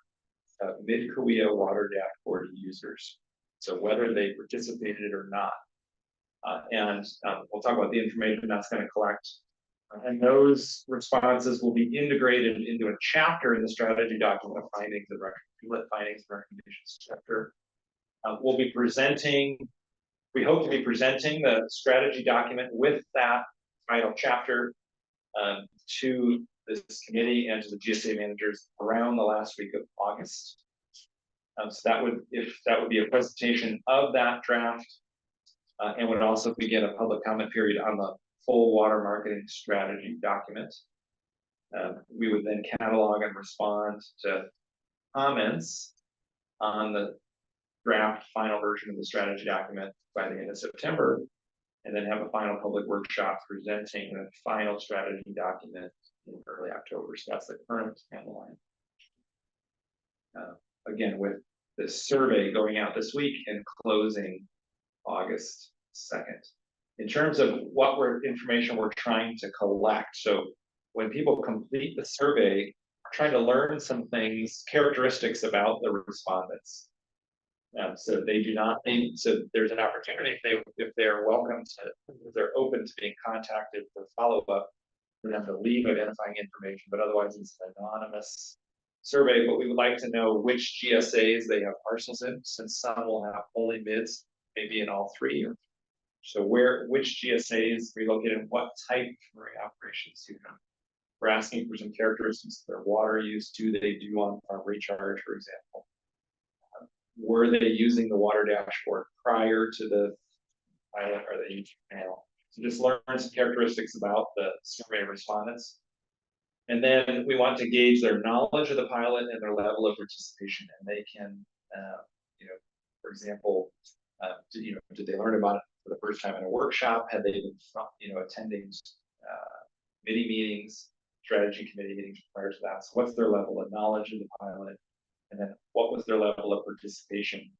Mid-kaweah water dashboard users. So whether they participated or not. And we'll talk about the information that's going to collect. And those responses will be integrated into a chapter in the strategy document of findings and recommendations chapter. We'll be presenting, we hope to be presenting the strategy document with that final chapter to this committee and to the GSA managers around the last week of August. So that would be a presentation of that draft. And would also begin a public comment period on the full water marketing strategy document. We would then catalog and respond to comments on the draft final version of the strategy document by the end of September, and then have a final public workshop presenting the final strategy document in early October. So that's the current timeline. Again, with the survey going out this week and closing August 2nd. in terms of what information we're trying to collect. So when people complete the survey, we're trying to learn some things, characteristics about the respondents. So they do not need, so there's an opportunity if they're welcome to, if they're open to being contacted for follow-up, for them to leave identifying information, but otherwise it's an anonymous survey. But we would like to know which GSAs they have parcels in, since some will have only mids, maybe in all three. Or so which GSAs relocated, what type of operations do you have? We're asking for some characteristics of their water use. Do they do on-farm recharge, for example? Were they using the water dashboard prior to the pilot? Are they using panel? So just learn some characteristics about the survey respondents. And then we want to gauge their knowledge of the pilot and their level of participation. And they can, for example, did they learn about it for the first time in a workshop? Had they been, attending committee meetings, strategy committee meetings prior to that? So what's their level of knowledge of the pilot? And then what was their level of participation?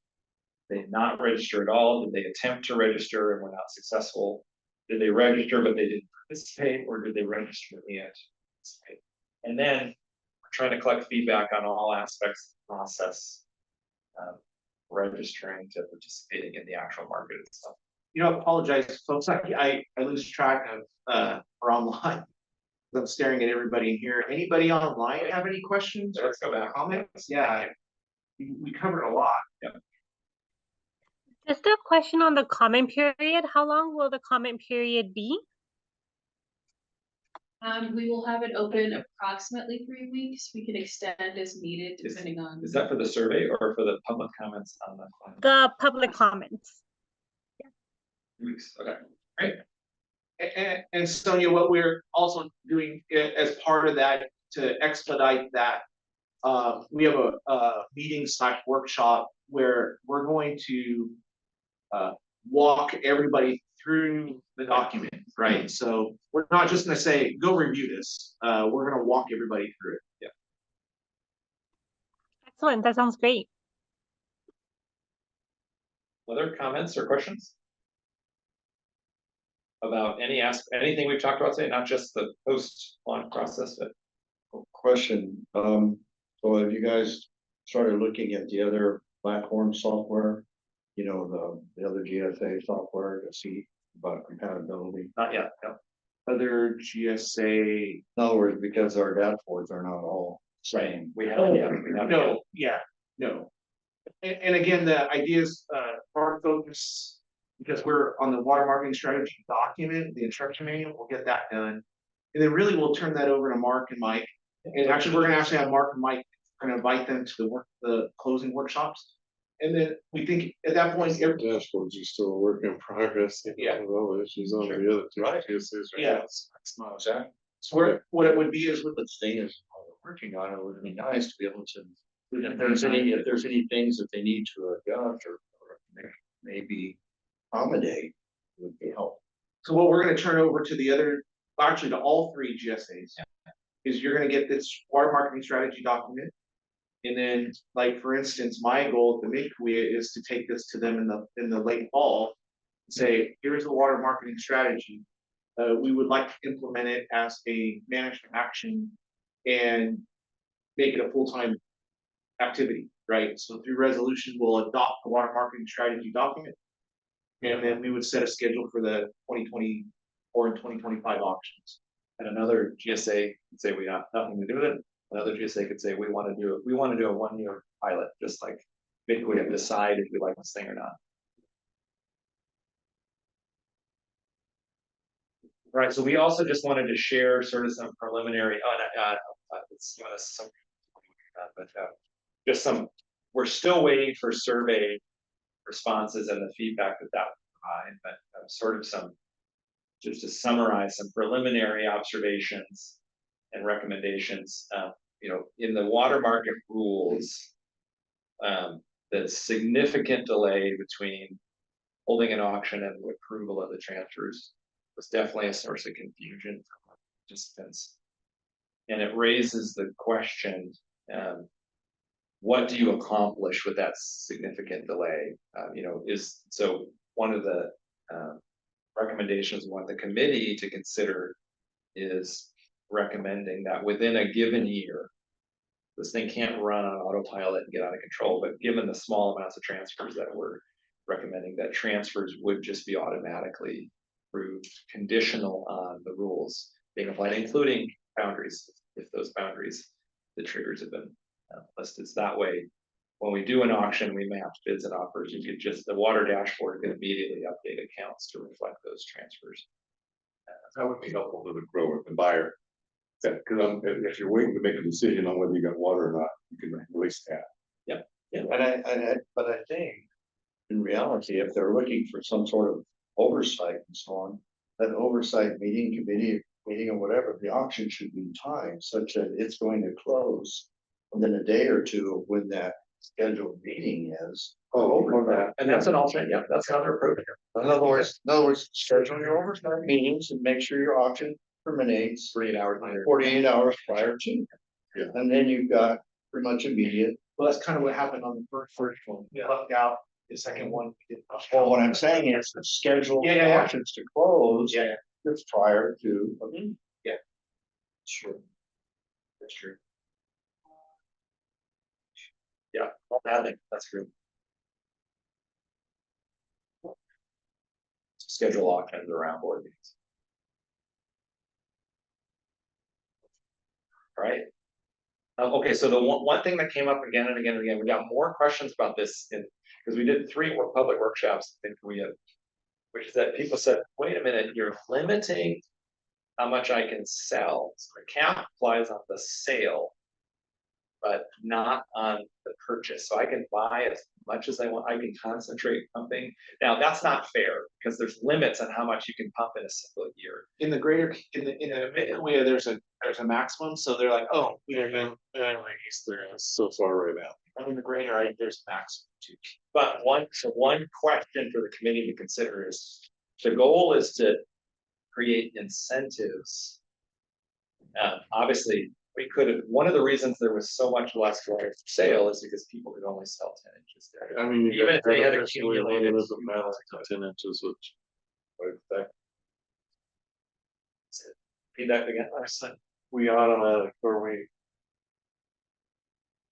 Did they not register at all? Did they attempt to register and were not successful? Did they register but they didn't participate, or did they register and participate? And then we're trying to collect feedback on all aspects of the process, registering to participating in the actual market itself. Apologize, folks. I lose track of or online. I'm staring at everybody in here. Anybody online have any questions or Let's go back. comments? Yeah, we covered a lot. Just a question on the comment period. How long will the comment period be? We will have it open approximately 3 weeks. We can extend as needed depending on. Is that for the survey or for the public comments on the plan? The public comments. 2 weeks. Okay, great. And Sonia, what we're also doing as part of that to expedite that, we have a meeting/workshop where we're going to walk everybody through the document, right? So we're not just going to say, go review this. We're going to walk everybody through it. Yeah. Excellent. That sounds great. Other comments or questions about anything we've talked about today, not just the post-launch process, but Question, so have you guys started looking at the other platform software? The other GSA software to see about compatibility? not yet. No. Other GSA. In other words, because our dashboards are not all same. We haven't yet. No, yeah, no. And again, the idea is our focus, because we're on the water marketing strategy document, the instruction manual, we'll get that done. And then really we'll turn that over to Mark and Mike. And actually, we're gonna have Mark and Mike, we're gonna invite them to the closing workshops. And then we think at that point, Dashboards are still a work in progress. Yeah. Well, issues on Sure. the other two. Right. GSAs right Yeah. now. It's not exact. so what it would be is with The thing is, while we're working on it, would be nice to be able to, if there's any things that they need to adjust or maybe accommodate, would be helpful. So what we're gonna turn over to the other, actually to all three GSAs, is you're gonna get this water marketing strategy document. And then, like, for instance, my goal at the Mid-kaweah is to take this to them in the late fall. And say, here's the water marketing strategy. We would like to implement it as a management action and make it a full-time activity, right? So through resolution, we'll adopt the water marketing strategy document. And then we would set a schedule for the 2024 and 2025 auctions. And another GSA could say we have nothing to do with it. Another GSA could say we want to do a 1-year pilot, just like maybe we have to decide if we like this thing or not. All right, so we also just wanted to share sort of some preliminary, we're still waiting for survey responses and the feedback that would provide, but just to summarize some preliminary observations and recommendations. In the water market rules, the significant delay between holding an auction and the approval of the transfers was definitely a source of confusion for participants. And it raises the question, what do you accomplish with that significant delay? So one of the recommendations we want the committee to consider is recommending that within a given year, this thing can't run on autopilot and get out of control, but given the small amounts of transfers that we're recommending, that transfers would just be automatically approved, conditional on the rules being applied, including boundaries, if those boundaries, the triggers have been listed. It's that way. When we do an auction, we map bids and offers. You could just, the water dashboard can immediately update accounts to reflect those transfers. That would be helpful to the grower, the buyer. That, cause if you're waiting to make a decision on whether you got water or not, you can release that. But I think in reality, if they're looking for some sort of oversight and so on, that oversight meeting, committee meeting or whatever, the auction should be timed such that it's going to close within a day or two of when that scheduled meeting is. Over that. And that's an alternate, yeah, that's another approach. In other words, schedule your oversight meetings and make sure your auction terminates 48 hours later. 48 hours prior to. Yeah. And then you've got pretty much immediate. Well, that's kind of what happened on the first one. We left out the second one. We did. Well, what I'm saying is to schedule Yeah. auctions to close. Yeah. It's prior to. Yeah. Sure. That's true. Yeah, well, I think that's true. Schedule auctions around board meetings. Right. Okay, so the one thing that came up again and again and again, we got more questions about this because we did 3 more public workshops, I think we had, which is that people said, wait a minute, you're limiting how much I can sell. So the cap applies on the sale, but not on the purchase. So I can buy as much as I want. I can concentrate pumping. Now that's not fair because there's limits on how much you can pump in a single year. In the greater, in the Mid-kaweah, there's a maximum, so they're like, oh, They're so far right now. in the greater, there's a maximum too. But one question for the committee to consider is, the goal is to create incentives. Obviously, we could have, one of the reasons there was so much less water for sale is because people could only sell 10 inches there. I mean, Even if they had accumulated accumulated. the amount to 10 inches, which. Repeat that again. I said, we automatic, or we.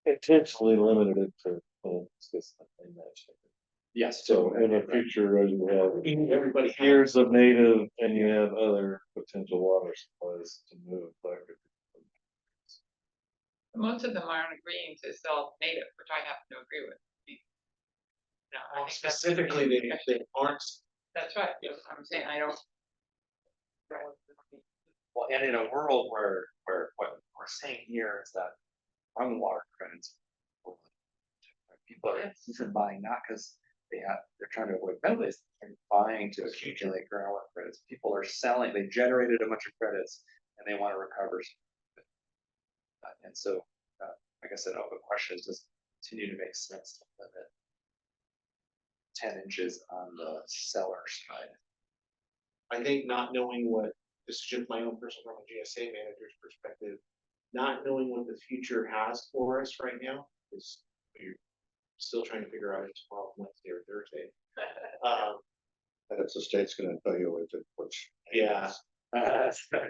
Intentionally limited it to. Yes. So in the future, as you have Everybody has. years of native and you have other potential water supplies to move. Most of them aren't agreeing to sell native, which I happen to agree with. No, I think that's- Specifically, they aren't. That's right, yes, I'm saying, I don't. Well, and in a world where what we're saying here is that on water credits. People are even buying not because they're trying to avoid penalties, they're buying to accumulate groundwater credits. People are selling, they generated a bunch of credits and they want to recover. And so, like I said, the question is, does it continue to make sense to limit 10 inches on the seller side? I think not knowing what, this is just my own personal, from a GSA manager's perspective, not knowing what the future has for us right now is we're still trying to figure out if tomorrow, Wednesday or Thursday. That's the state's gonna tell you which. Yeah.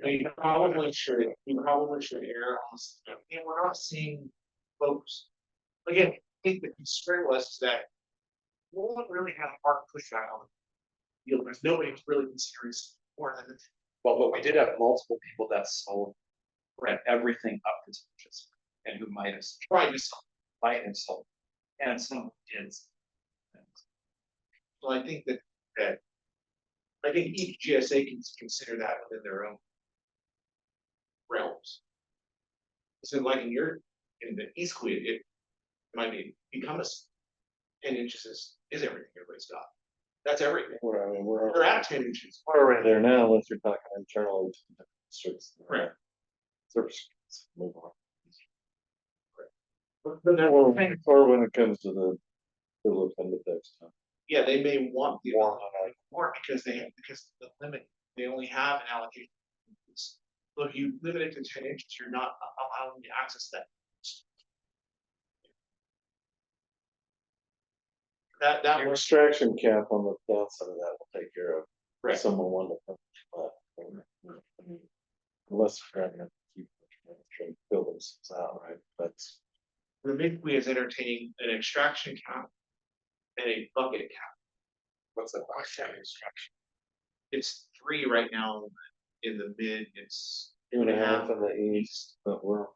You probably should err on this. And we're not seeing folks. Again, I think the concern was that no one really had a hard pushback on the deal, because nobody was really considering more than. Well, but we did have multiple people that sold rent everything up to purchase and who might have Tried to sell. might have sold. And some did. So I think that I think each GSA can consider that within their own realms. So like in the East-kaweah, it might become 10 inches is everything everybody's got. That's everything. They're at 10 inches. We're right there now, unless you're talking internal districts. Right. Move on. But then, Or when it comes to the appendix. yeah, they may want the more because the limit, they only have an allocation. So if you limit it to 10 inches, you're not allowing to access that. That Your extraction cap on the downside of that will take care of Correct. someone wanted to. Unless we're gonna keep trying to fill this out, right? That's. The Mid-kaweah is entertaining an extraction cap and a bucket cap. What's that? It's 3 right now in the mid, it's 2.5 in the east, but we're.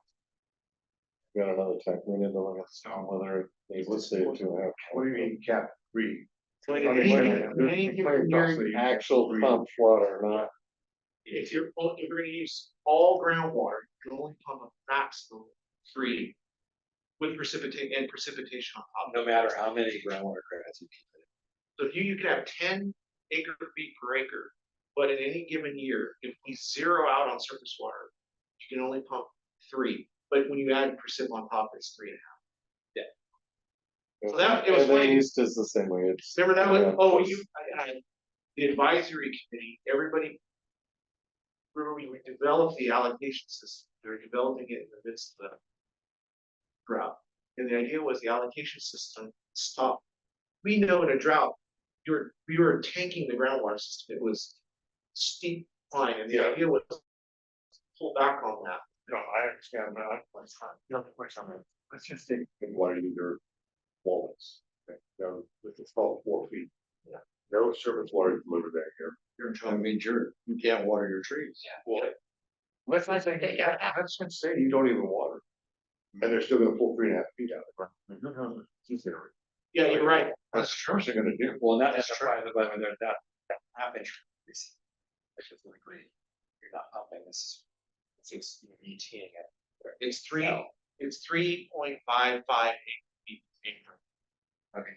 Got another tech, we need to look at whether it needs to stay 2.5. What do you mean cap 3? Actual pumped water, not. if you're gonna use all groundwater, you can only pump a maximum 3 with precipitation on top. No matter how many groundwater credits you keep it. So if you can have 10 acre feet per acre, but in any given year, if we zero out on surface water, you can only pump 3. But when you add precip on top, it's 3.5. So that- it was And the funny. east is the same way, it's. Remember that was, yeah, oh, it's- I had the advisory committee, everybody. Remember, we developed the allocation system, they were developing it in the midst of the drought. And the idea was the allocation system stopped. We know in a drought, we were tanking the groundwater system, it was steep line, and the idea was to pull back on that. No, I understand that. Let's just take water user walls. Okay, now, it's called 4 feet. Yeah. No surface water delivered back here. You're in I trouble. mean, you can't water your trees. Well, Let's not say, yeah, let's just say you don't even water. And they're still gonna pull 3.5 feet out of the ground. yeah, you're right. That's the first they're gonna do. Well, and that's why the when they're that half inch increase. Which is really great. You're not pumping this. It's ETing it. It's 3.558 feet per acre. Okay.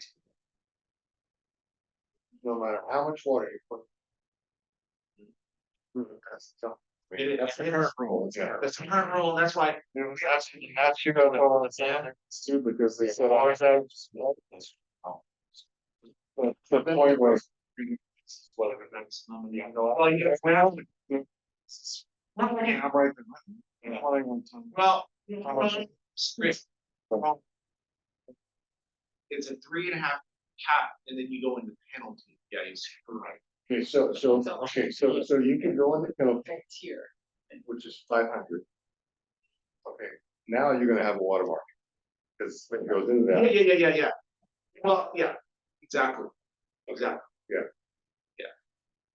No matter how much water you put. That's the current rule. Yeah. That's the current rule, and that's why That's you don't follow the standards too, because they said always have. But the point was. well, you Well. Yeah. Right. well, it's a 3.5 cap, and then you go into penalty. Yeah, you're right. Okay, so you can go in the penalty, Tier. which is 500. Okay, now you're gonna have a watermark. Cause it goes into Yeah, that. yeah. Well, yeah, exactly.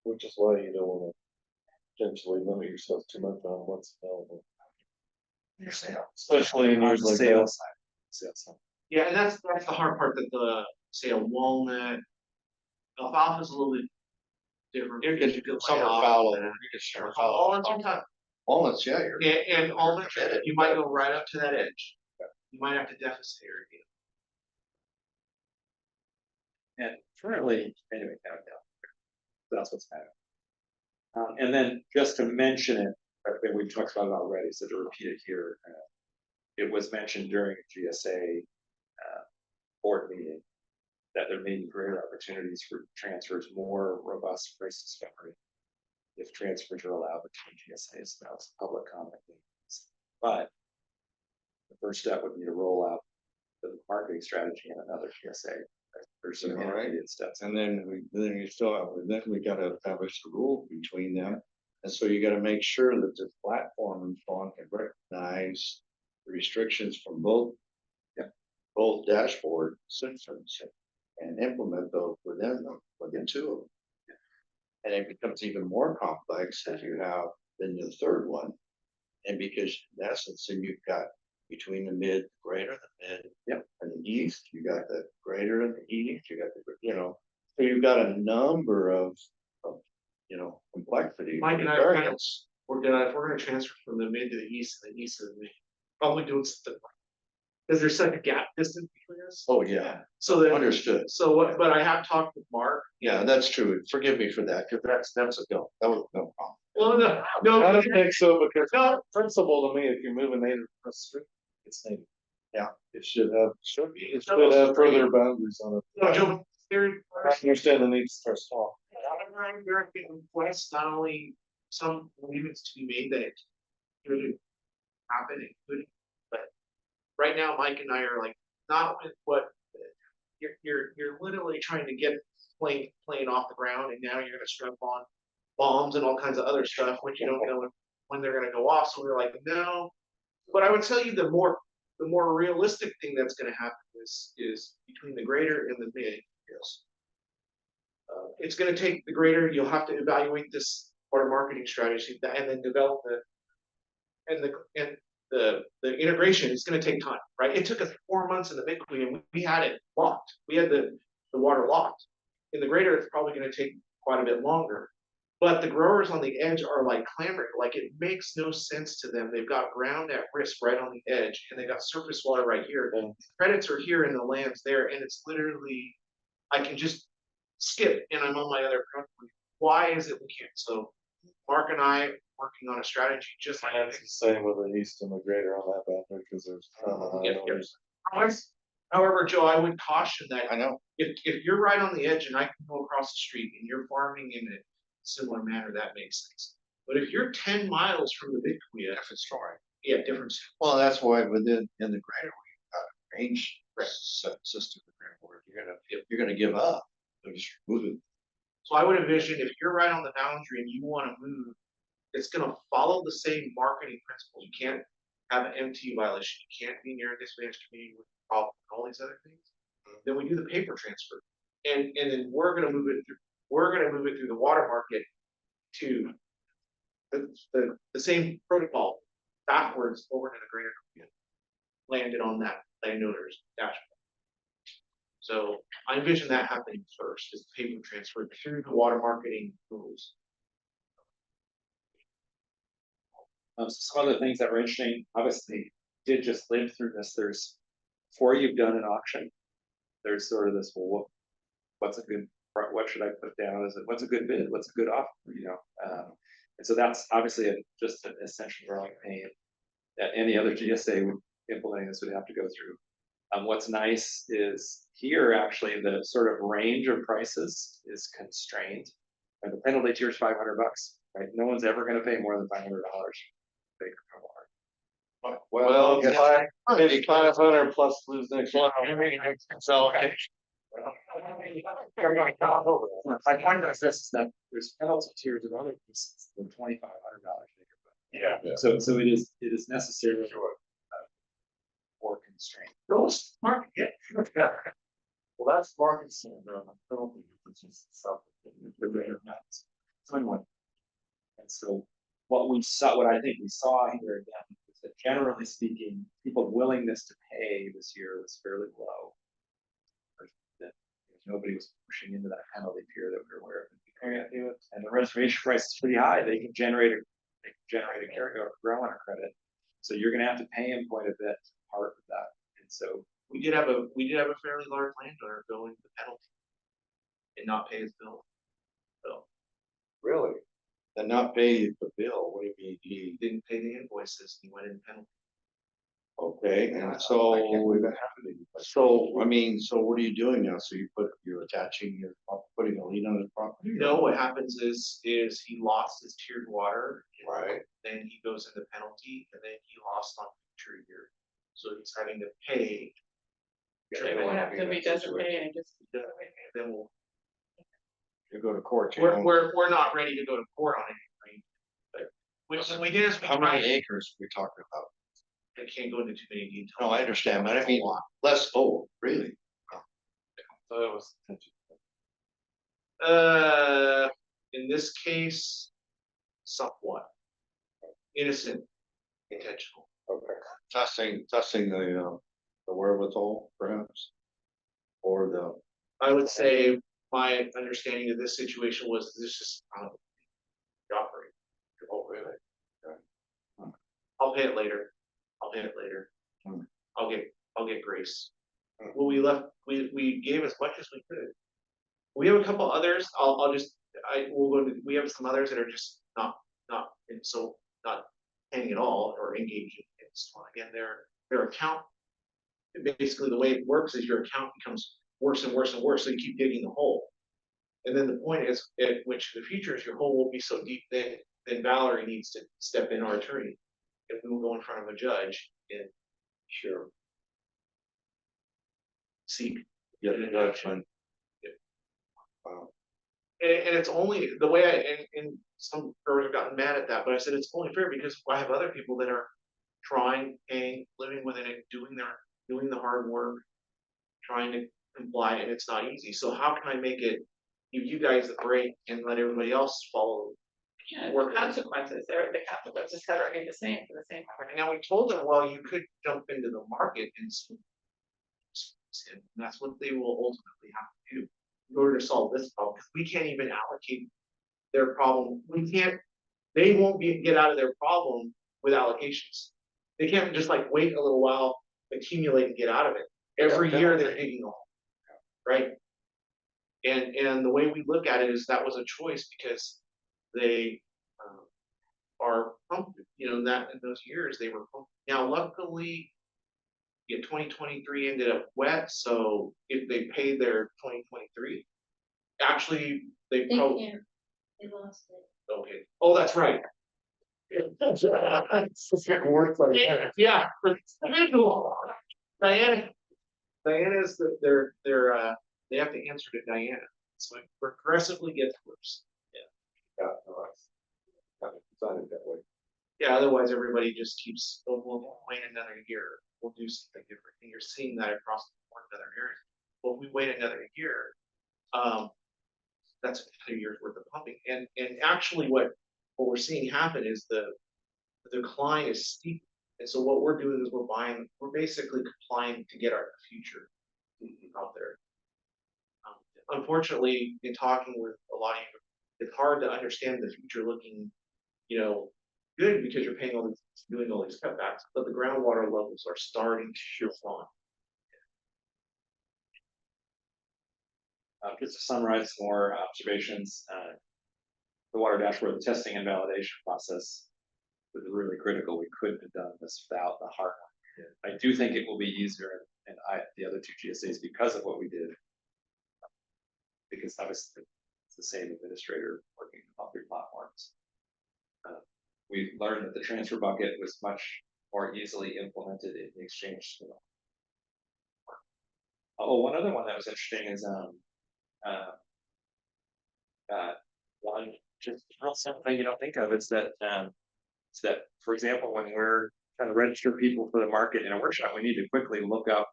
Which is why you don't wanna. Potentially limit yourself too much on what's available. Especially in years like Sales that. side. Sales side. Yeah, and that's the hard part, that the, say, a walnut, alfalfa is a little bit different. You because can can summer lay off fallow, that. you can summer All fallow. in time. Walnuts, yeah, you're. And almond, you might go right up to that edge. You might have to deficit irrigate. And currently, anyway, that's what's happening. And then just to mention it, I think we talked about it already, so to repeat it here. It was mentioned during GSA board meeting that there may be greater opportunities for transfers, more robust price discovery. If transfers are allowed between GSAs, that was public comment. But the first step would be to roll out the marketing strategy in another GSA. There's some All right. intermediate steps. And then you still have, then we gotta establish the rule between them. And so you gotta make sure that the platform and so on can recognize the restrictions from both. Both dashboard systems and implement those within 2 of them. And it becomes even more complex as you have then the third one. And because in essence, then you've got between the mid, greater, the mid. Yep. And the east, you got the greater and the east, you got the, so you've got a number of complexity. Mike and I variants. If we're gonna transfer from the mid to the east and the east to the mid, probably doing something. Because there's such a gap distance between us. Oh, yeah, So that, understood. so what, but I have talked with Mark. Yeah, that's true. Forgive me for that, because that's a no, that was no problem. Well, no, I don't think so, because principle to me, if you're moving native across the street, it's native. Yeah. It should have It further boundaries on it. No, Joe, there, I understand the need to start small. there have been requests, not only some limits to be made that it could happen, it could, but right now, Mike and I are like, not with what you're literally trying to get plane off the ground, and now you're gonna strap on bombs and all kinds of other stuff, which you don't know when they're gonna go off, so we were like, no. But I would tell you the more realistic thing that's gonna happen is between the greater and the mid. Yes. It's gonna take the greater, you'll have to evaluate this water marketing strategy and then develop the integration is gonna take time, right? It took us 4 months in the Mid-kaweah and we had it locked. We had the water locked. In the greater, it's probably gonna take quite a bit longer. But the growers on the edge are like clamoring, like it makes no sense to them. They've got ground at risk right on the edge and they got surface water right here. The credits are here and the land's there, and it's literally, I can just skip and I'm on my other property. Why is it we can't? So Mark and I working on a strategy just like It's the same with the east and the greater on that boundary, because there's. However, Joe, I would caution that I know. if you're right on the edge and I can go across the street and you're farming in a similar manner, that makes sense. But if you're 10 miles from the Mid-kaweah, Different story. yeah, different. Well, that's why within, in the greater, we've got a range system where you're gonna give up. They're just moving. So I would envision if you're right on the boundary and you want to move, it's going to follow the same marketing principles. You can't have an MT violation. You can't be near a disadvantaged community with problem and all these other things. Then we do the paper transfer, and then we're going to move it through. We're going to move it through the water market to the same protocol backwards over to the greater community, landed on that landowner's dashboard. So I envision that happening first, is paper transfer through the water marketing rules. Some other things that were interesting, obviously, did just live through this. Before you've done an auction, there's sort of this, well, what should I put down? What's a good bid? What's a good offer? And so that's obviously just an essential growing pain that any other GSA implementing this would have to go through. What's nice is here, actually, the sort of range of prices is constrained. And the penalty tier is $500, right? No one's ever going to pay more than $500 per acre of water. Well, maybe 500 plus lose next one. So. My point is this, that there's penalty tiers of other pieces than $2,500 an acre. Yeah. So it is necessary or constraint. Those market, yeah. Well, that's market standard on the penalty, which is something. So anyway, and so what I think we saw here again is that generally speaking, people's willingness to pay this year was fairly low. Nobody was pushing into that penalty tier that we were aware of. And the reservation price is pretty high. They can generate a carryover growing a credit. So you're going to have to pay them quite a bit part of that. And so We did have a fairly large landowner go into the penalty and not pay his bill. So Really? And not pay the bill, what do you mean? he didn't pay the invoices, he went in penalty. Okay, Yeah, and so, I can't believe that happened. so, I mean, so what are you doing now? So you're putting a lien on his property? You know, what happens is he lost his tiered water. Right. Then he goes into penalty, and then he lost on future year. So he's having to pay. What happens if he doesn't pay and he just? Then we'll, You go to court. you we're, know. we're not ready to go to court on anything. But when we did is we How many tried, acres are we talking about? I can't go into too many details. No, I understand, but I mean, less, really. So it was. In this case, somewhat innocent, intentional. Okay. Testing the wherewithal, perhaps? Or the, I would say my understanding of this situation was this is operate. oh, really? I'll pay it later. I'll pay it later. Hmm. I'll get grace. Hmm. Well, we gave as much as we could. We have a couple others. We have some others that are just not paying at all or engaging in this one. Again, their account, basically the way it works is your account becomes worse and worse and worse. So you keep digging the hole. And then the point is, which in the future is your hole will be so deep that then Valerie needs to step in, our attorney, and we will go in front of a judge and seek. yeah, the judgment. Wow. And it's only the way and some growers have gotten mad at that, but I said it's only fair because I have other people that are trying, paying, living within it, doing the hard work, trying to comply, and it's not easy. So how can I make it, give you guys the break and let everybody else follow? Yeah, Work the on it. consequences, the consequences are gonna be the same for the same. And now we told them, well, you could jump into the market and and that's what they will ultimately have to do in order to solve this problem. 'Cause we can't even allocate their problem. We can't, they won't get out of their problem with allocations. They can't just like wait a little while, accumulate and get out of it. Every year they're digging a hole, right? And the way we look at it is that was a choice because they are pumped, that in those years they were pumped. Now luckily, 2023 ended up wet, so if they paid their 2023, actually they They probably, can't, they lost it. okay, oh, that's right. Yeah. Diana. Diana's they have to answer to Diana, so it progressively gets worse. Yeah, no, that's kind of designed that way. Yeah, otherwise everybody just keeps, oh, we'll wait another year, we'll do something different, and you're seeing that across the board in other areas. Well, if we wait another year, that's a year's worth of pumping, and actually what we're seeing happen is the decline is steep, and so what we're doing is we're basically complying to get our future out there. Unfortunately, in talking with a lot of you, it's hard to understand the future looking, good because you're paying all these, doing all these cutbacks, but the groundwater levels are starting to shift on. Just to summarize some more observations, the water dashboard, the testing and validation process was really critical. We couldn't have done this without the hard work. I do think it will be easier in the other two GSAs because of what we did. Because obviously it's the same administrator working on three platforms. We learned that the transfer bucket was much more easily implemented in the exchange. Oh, one other one that was interesting is one just real simple thing you don't think of is that for example, when we're trying to register people for the market in a workshop, we need to quickly look up,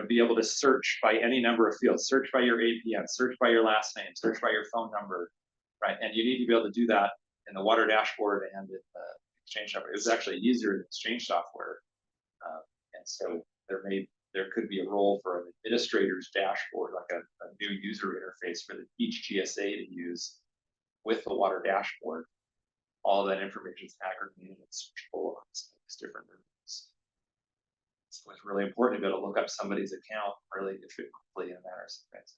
be able to search by any number of fields, search by your APN, search by your last name, search by your phone number, right? And you need to be able to do that in the water dashboard and in the exchange software. It's actually easier in exchange software, and so there could be a role for an administrator's dashboard, like a new user interface for each GSA to use with the water dashboard. All that information is aggregated and searchable on these different rooms. So it's really important to be able to look up somebody's account really quickly in a matter of seconds.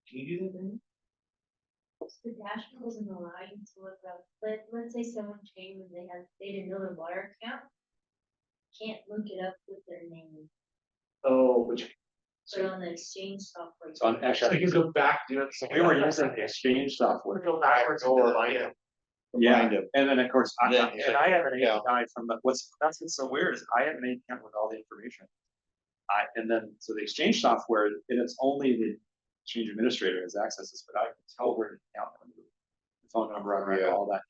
Can you do that, Diana? The dashboard doesn't allow you to look up, let's say someone came and they didn't know their water account. Can't look it up with their name, Oh, but but on the exchange software. So I actually, can go back, so we were using the exchange software. Go backwards into the line. Yeah, Find it. and then of course, I Then- have an yeah. API from what's so weird is I have an account with all the information. And then so the exchange software, and it's only the exchange administrator has access to this, but I can tell where the account number, the phone number, I write all that.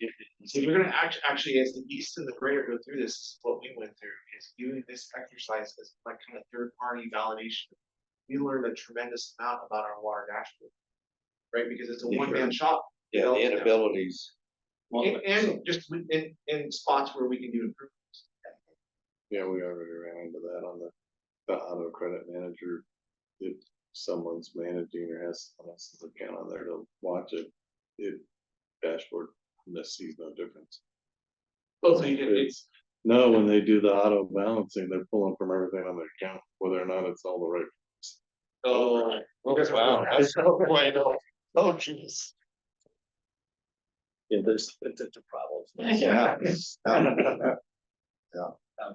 So you're gonna actually, as the East and the Greater go through this, what we went through is doing this exercise as like kind of third-party validation. We learned a tremendous amount about our water dashboard, right? Because it's a Yeah, one-man shop. Yeah, the inabilities. And just in spots where we can do improvements. Yeah, we already ran into that on the auto credit manager. If someone's managing or has someone else's account on there to watch it, dashboard sees no difference. Well, so you can, It's, no, when they do the auto balancing, they're pulling from everything on their account, whether or not it's all the right. oh, Wow, that's no way, no. Oh, jeez. Yeah, there's a problem. Yeah.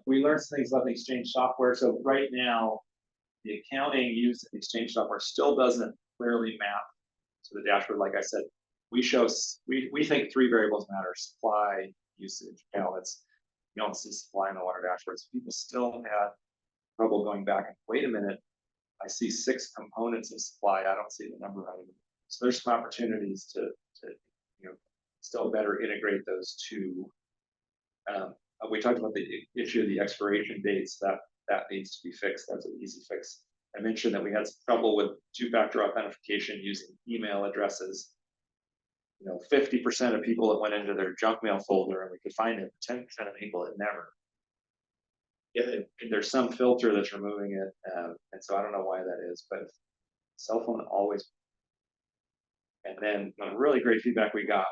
We learned things about the exchange software. So right now, the accounting used in the exchange software still doesn't clearly map to the dashboard. Like I said, we think three variables matter: supply, usage, balance. You don't see supply in the water dashboard. So people still had trouble going back and wait a minute. I see 6 components of supply, I don't see the number right. So there's some opportunities to, you know, still better integrate those two. We talked about the issue of the expiration dates, that needs to be fixed, that's an easy fix. I mentioned that we had some trouble with 2-factor authentication using email addresses. 50% of people that went into their junk mail folder, and we could find it, 10% of people it never. Yeah, there's some filter that's removing it, and so I don't know why that is, but cell phone always. And then really great feedback we got.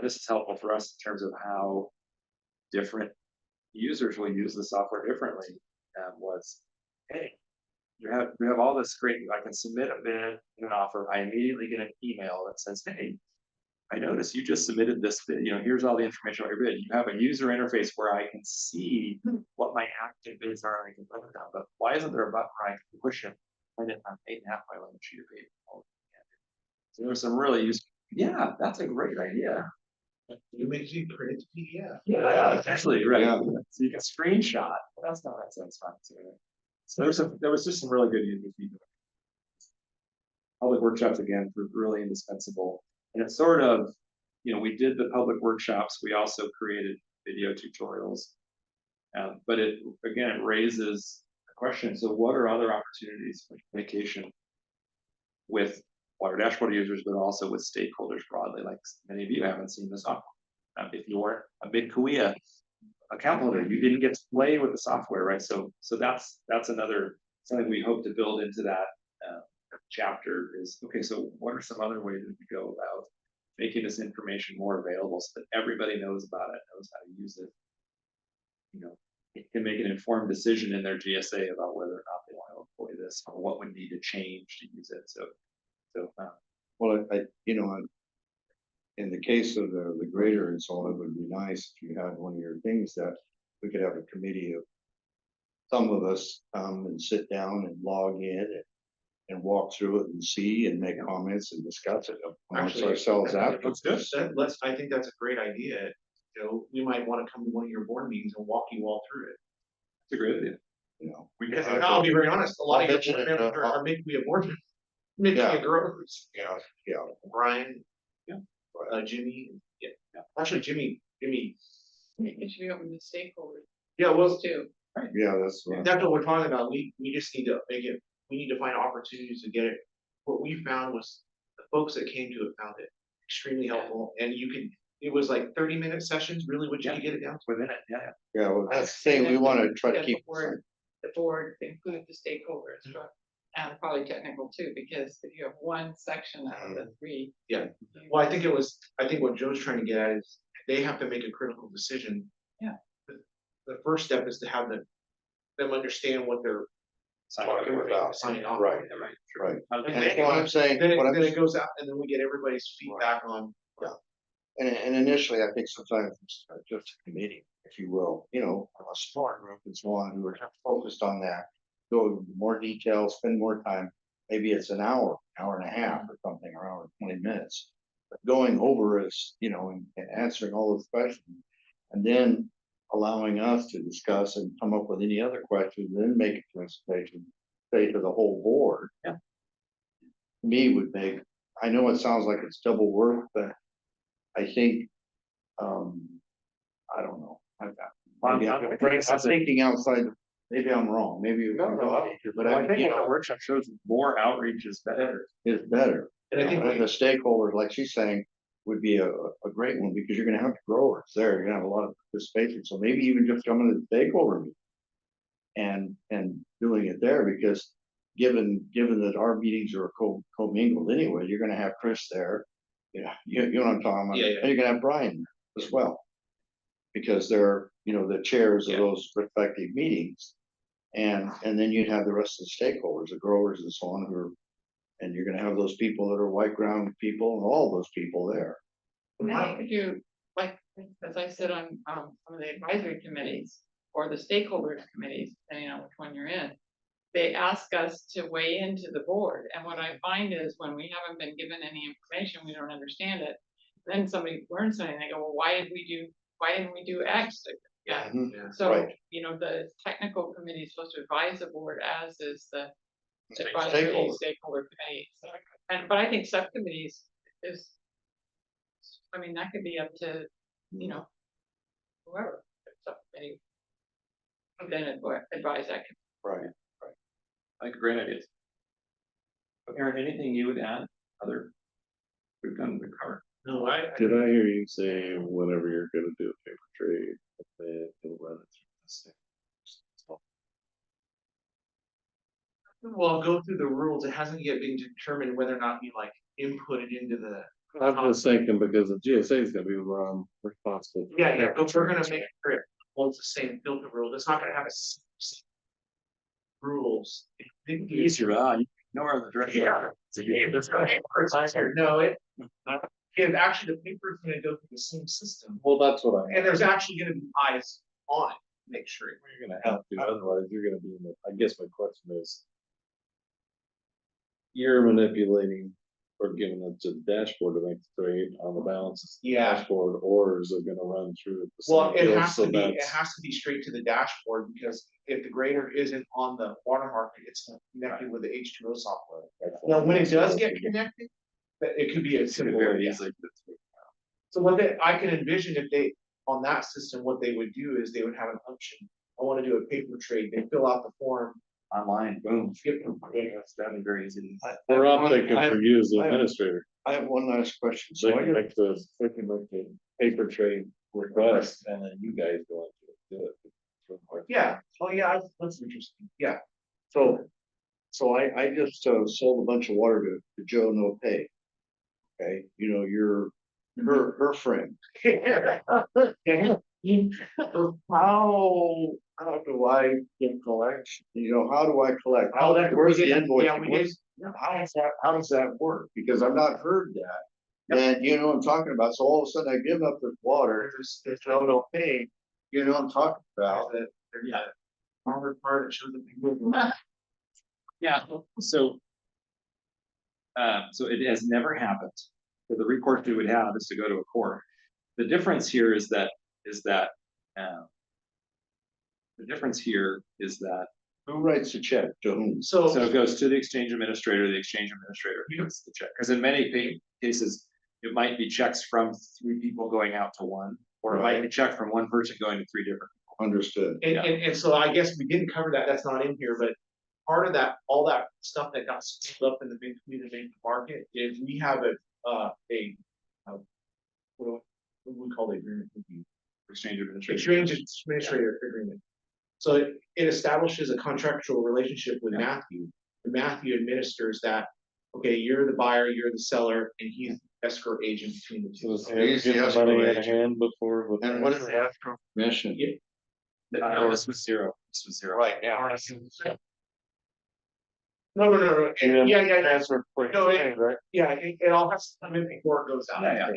This is helpful for us in terms of how different users will use the software differently. Was, hey, you have all this great. I can submit a bid and an offer. I immediately get an email that says, hey, I noticed you just submitted this bid. Here's all the information about your bid. You have a user interface where I can see what my active bids are, and I can put it down. But why isn't there a button where I can push it, find it on 8.5 by 11 sheet of paper? So there's some really useful. Yeah, that's a great idea. You make you print PDF. Yeah, actually, right. Yeah. So you can screenshot. That's not that sounds fun. So there was just some really good user feedback. Public workshops again were really indispensable. And it's sort of, we did the public workshops. We also created video tutorials. But it raises a question. So what are other opportunities for communication with water dashboard users, but also with stakeholders broadly? Like many of you haven't seen the software. If you're a Mid-kaweah account holder, you didn't get to play with the software, right? So that's another something we hope to build into that chapter is, okay, so what are some other ways that we go about making this information more available so that everybody knows about it, knows how to use it? It can make an informed decision in their GSA about whether or not they want to employ this or what would need to change to use it. So Well, in the case of the grader and so on, it would be nice if you had one of your things that we could have a committee of some of us come and sit down and log in and walk through it and see and make comments and discuss it amongst Actually, ourselves after. I think that's a great idea. We might want to come to one of your board meetings and walk you all through it. it's a great idea. Because I'll be very honest, a lot of your board members are making me a board member. Yeah. growers. Yeah. Brian. Yeah. Jimmy. Yeah. Actually, Jimmy. It should be open to stakeholders Yeah, well, too. Yeah, that's that's what we're talking about. We just need to make it, we need to find opportunities to get it. What we found was the folks that came to it found it extremely helpful, and it was like 30-minute sessions, really, what you could get it down to. Within it, yeah. Yeah, well, that's the thing, we want to try to Yeah, keep. the board include the stakeholders, and probably technical too, because if you have one section out of the 3. Yeah. Well, I think what Joe's trying to get at is they have to make a critical decision. Yeah. The first step is to have them understand what they're Talking about. signing off. Right. Right. And that's what I'm saying. Then what I'm it goes out, and then we get everybody's feedback on. And initially, I think sometimes it's just a committee, if you will, a smart group and so on, who are focused on that. Go into more detail, spend more time. Maybe it's an hour and a half or something, or hour and 20 minutes. But going over is, and answering all those questions, and then allowing us to discuss and come up with any other questions, and then make a presentation, say to the whole board. Yeah. Me would make, I know it sounds like it's double work, but I think, I don't know. Maybe I'm thinking outside, maybe I'm wrong, maybe. But I think the workshop shows more outreach is better. Is better. And I think the stakeholders, like she's saying, would be a great one, because you're gonna have growers there, you're gonna have a lot of participation, so maybe even just coming to the stakeholder meeting and doing it there, because given that our meetings are co-mingled anyway, you're gonna have Chris there. You know what I'm talking about. Yeah. And you're gonna have Brian there as well, because they're the chairs of those respective meetings, and then you'd have the rest of the stakeholders, the growers and so on, and you're gonna have those people that are white ground people and all those people there. Now, could you, like, as I said on some of the advisory committees or the stakeholders committees, depending on which one you're in, they ask us to weigh into the board. And what I find is when we haven't been given any information, we don't understand it. Then somebody learns something, they go, well, why didn't we do X? Yeah. Mhm. Yeah. So, Right. the technical committee is supposed to advise the board, as is the Stakeholder. stakeholder committees. But I think subcommittees is, I mean, that could be up to, you know, whoever, subcommittee. would then advise that. Right. I think a great idea. Aaron, anything you would add? Other? We've covered. No, Did I hear you say whenever you're gonna do a paper trade, that you'll run it through this thing? well, go through the rules. It hasn't yet been determined whether or not you like input it into the. I'm just thinking because the GSA is gonna be responsible. for Yeah, paper but we're gonna trades. make sure it holds the same filter rule. It's not gonna have rules. Easier, you ignore the direction. Yeah. It's a game. No, actually the paper is gonna go through the same system. Well, that's what I. And there's actually gonna be eyes on it, to make sure. You're gonna have to, otherwise you're gonna be in the, I guess my question is. You're manipulating or giving it to the dashboard to make the trade on the balances. Yeah. Dashboard, or is it gonna run through? the Well, same it field? has So to be, it that's- has to be straight to the dashboard, because if the grader isn't on the water market, it's connected with the H2O software. Now, when it does get connected, it could be a It's simple. very easily. So I can envision if they, on that system, what they would do is they would have an option. I wanna do a paper trade, they fill out the form. Online, boom. Skip them. That'd be very easy. We're all thinking I- for you as the I- administrator. I have one last question. They So I can got, make they can make the paper trade request and then you guys go into it. Yeah, oh yeah, that's interesting, yeah. so I just sold a bunch of water to Joe No Pay. Okay, you know, you're her friend. How do I get collection? You know, how do I collect? Oh, that- Where's we the did- invoice? yeah, we did. How does that work? Because I've not heard that. And you know what I'm talking about, so all of a sudden I give up this water, there's no pay, you know what I'm talking about? Yeah. Harvard part that shows the. Yeah, so. So it has never happened. So the recourse we would have is to go to a court. The difference here is that, the difference here is that, Who writes the check to whom? so it goes to the exchange administrator gives the check. Because in many cases, it might be checks from 3 people going out to 1, or it might be check from 1 person going to 3 different. Understood. And so I guess we didn't cover that, that's not in here, but part of that, all that stuff that got split up in the main market is we have what do we call the agreement? Exchange administrator. Exchange administrator agreement. So it establishes a contractual relationship with Matthew, and Matthew administers that, okay, you're the buyer, you're the seller, and he's the escrow agent between the two. So it's get the money in hand before. And what is the escrow commission? This was 0. This was 0. Right now. No. Yeah. Transfer. No, Right? Yeah, it all has to come in before it goes out. Yeah.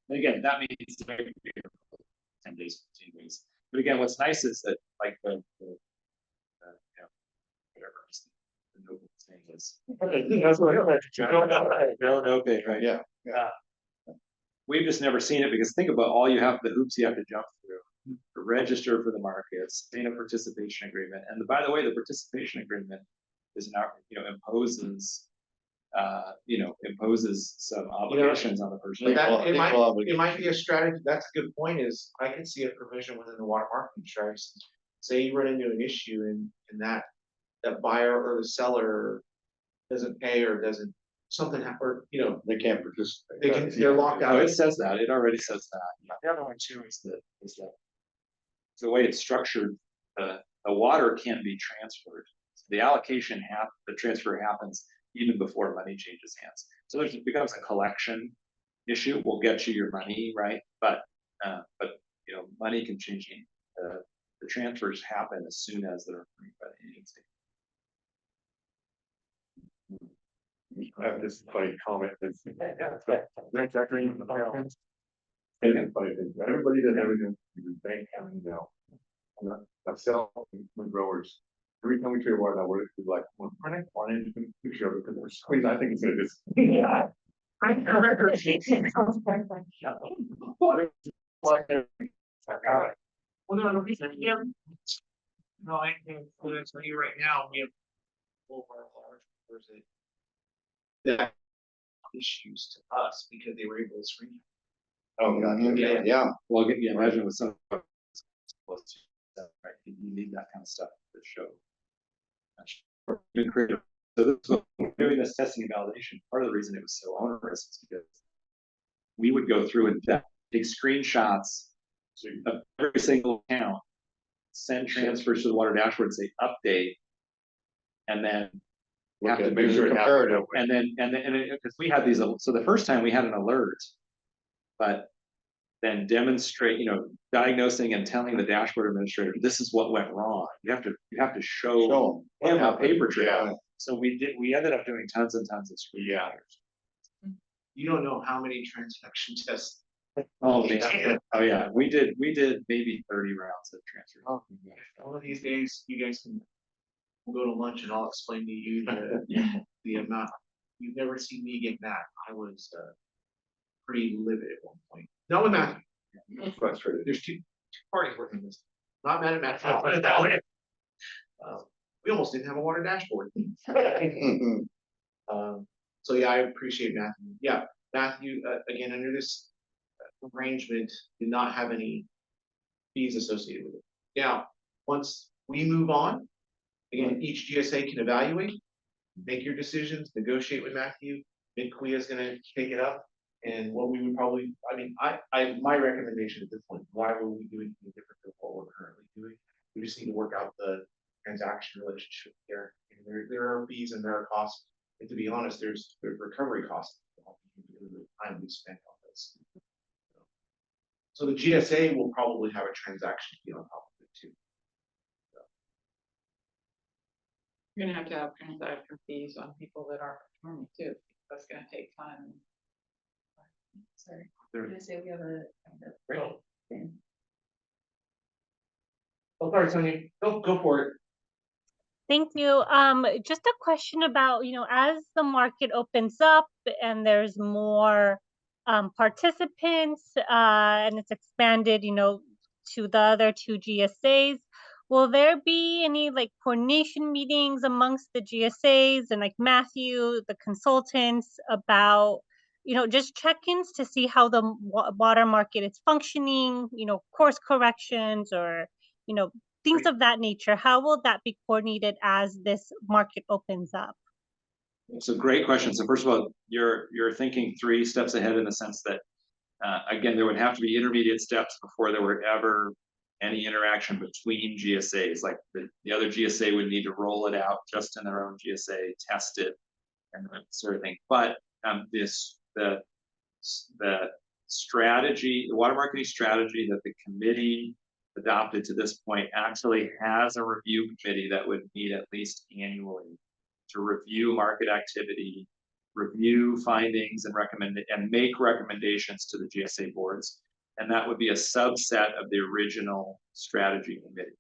And again, that means 10 days, 15 days. But again, what's nice is that, like the whatever the noble thing is. That's what No pay, right? Yeah. We've just never seen it, because think about all the hoops you have to jump through to register for the markets, obtain a participation agreement. And by the way, the participation agreement is imposes some obligations on the person. But that, Legal it might be a strategy, that's a good point, is I can see a provision within the water marketing strategy. Say you run into an issue and that buyer or the seller doesn't pay or doesn't, something or, They can't participate. they're locked No, out. it says that, it already says that. The other one too is that the way it's structured, the water can be transferred. The the transfer happens even before money changes hands. So it becomes a collection issue. We'll get you your money, right? But money can change. The transfers happen as soon as they're approved by the agency. I have this funny comment. That's actually in the balance. Everybody that ever did bank counting now. Myself, my growers, every time we trade water now, we're like, well, I wanted to picture of it because we're squeezed. I think it's gonna just. Yeah. Well, no, the reason here. No, I can tell you right now, we have Or is it that issues to us because they were able to screen? Oh, Yeah, yeah. Well, yeah, imagine with some. Right, you need that kind of stuff to show. Been creative. So this, when we're doing this testing and validation, part of the reason it was so onerous is because we would go through and take screenshots of every single account, send transfers to the water dashboard, say update, and then we have to Make sure comparative. and then because we had these, so the first time we had an alert, but then demonstrate, diagnosing and telling the dashboard administrator, this is what went wrong. You have to show him a paper trail. So we ended up doing tons and tons of screenshots. You don't know how many transaction tests. Oh, yeah, we did maybe 30 rounds of transfer. Oh, one of these days, you guys can go to lunch and I'll explain to you the amount. You've never seen me get mad. I was pretty livid at one point. Not with Matthew. Frustrated. There's two parties working this. Not mad at Matthew. I'll put it that way. We almost didn't have a water dashboard. So yeah, I appreciate Matthew. Yeah, Matthew, again, under this arrangement, did not have any fees associated with it. Now, once we move on, again, each GSA can evaluate, make your decisions, negotiate with Matthew. Mid-kaweah is gonna take it up. And what we would probably, my recommendation at this point, why were we doing anything different than what we're currently doing? We just need to work out the transaction relationship there. And there are fees and there are costs. And to be honest, there's recovery costs. The time we spent on this. So the GSA will probably have a transaction fee on top of it too. You're gonna have transaction fees on people that aren't performing too. That's gonna take time. Sorry, I'm gonna say we have a kind of Right. thing. Oh, sorry, Sonia. Go for it. Thank you. Just a question about, as the market opens up and there's more participants and it's expanded, to the other two GSAs, will there be any coordination meetings amongst the GSAs and Matthew, the consultants, about, just check-ins to see how the water market is functioning, course corrections or, things of that nature? How will that be coordinated as this market opens up? It's a great question. So first of all, you're thinking 3 steps ahead in the sense that, again, there would have to be intermediate steps before there were ever any interaction between GSAs. Like the other GSA would need to roll it out just in their own GSA, test it, and that sort of thing. But the strategy, the water marketing strategy that the committee adopted to this point actually has a review committee that would meet at least annually to review market activity, review findings, and make recommendations to the GSA boards. And that would be a subset of the original strategy committee.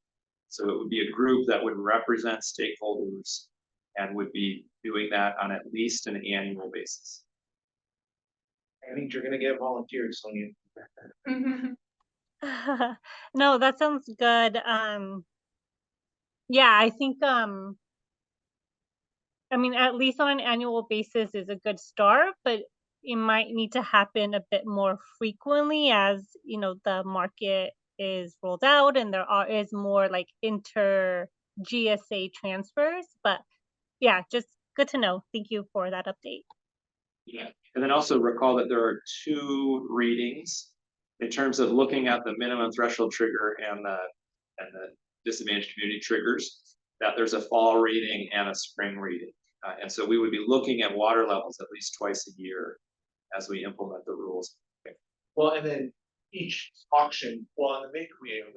So it would be a group that would represent stakeholders and would be doing that on at least an annual basis. I think you're gonna get volunteers, Sonia. No, that sounds good. Yeah, I think at least on an annual basis is a good start, but it might need to happen a bit more frequently as the market is rolled out and there is more inter GSA transfers. But yeah, just good to know. Thank you for that update. Yeah, and then also recall that there are 2 readings in terms of looking at the minimum threshold trigger and the disadvantaged community triggers, that there's a fall reading and a spring reading. And so we would be looking at water levels at least twice a year as we implement the rules. Well, and then each auction, well, in the Mid-kaweah,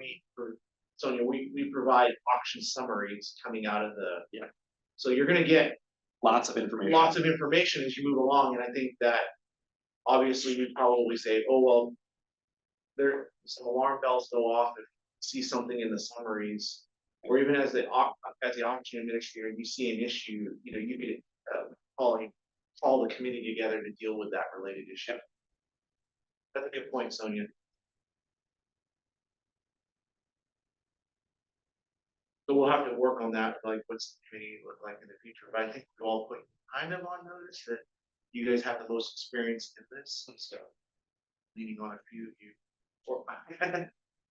we provide auction summaries coming out of the. So you're gonna get lots of information as you move along, and I think that obviously we probably say, oh, well, there, some alarm bells go off if you see something in the summaries, or even as the auction administrator, you see an issue, you could call the committee together to deal with that related issue. That's a good point, Sonia. So we'll have to work on that, like what's the committee look like in the future, but I think we all put kind of on notice that you guys have the most experience in this, and so. Leaning on a few of you. Or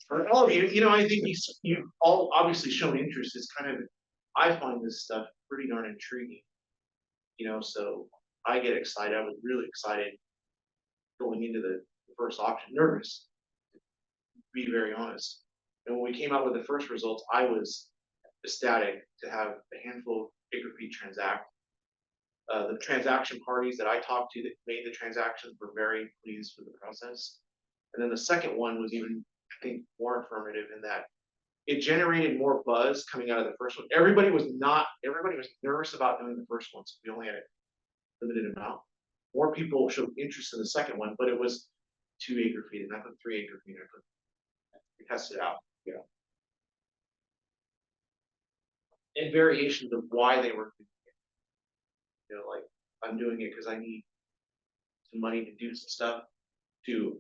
for all of you, you know, I think you've all obviously shown interest. It's kind of, I find this stuff pretty darn intriguing. You know, so I get excited. I was really excited going into the first auction, nervous, to be very honest. And when we came out with the first results, I was ecstatic to have a handful of acre feet transact. The transaction parties that I talked to that made the transactions were very pleased with the process. And then the second one was even, I think, more affirmative in that it generated more buzz coming out of the first one. Everybody was nervous about doing the first one, so we only had a limited amount. More people showed interest in the second one, but it was 2 acre feet, and I put 3 acre feet. We tested it out. Yeah. And variations of why they were doing it. You know, like, I'm doing it because I need some money to do some stuff. To,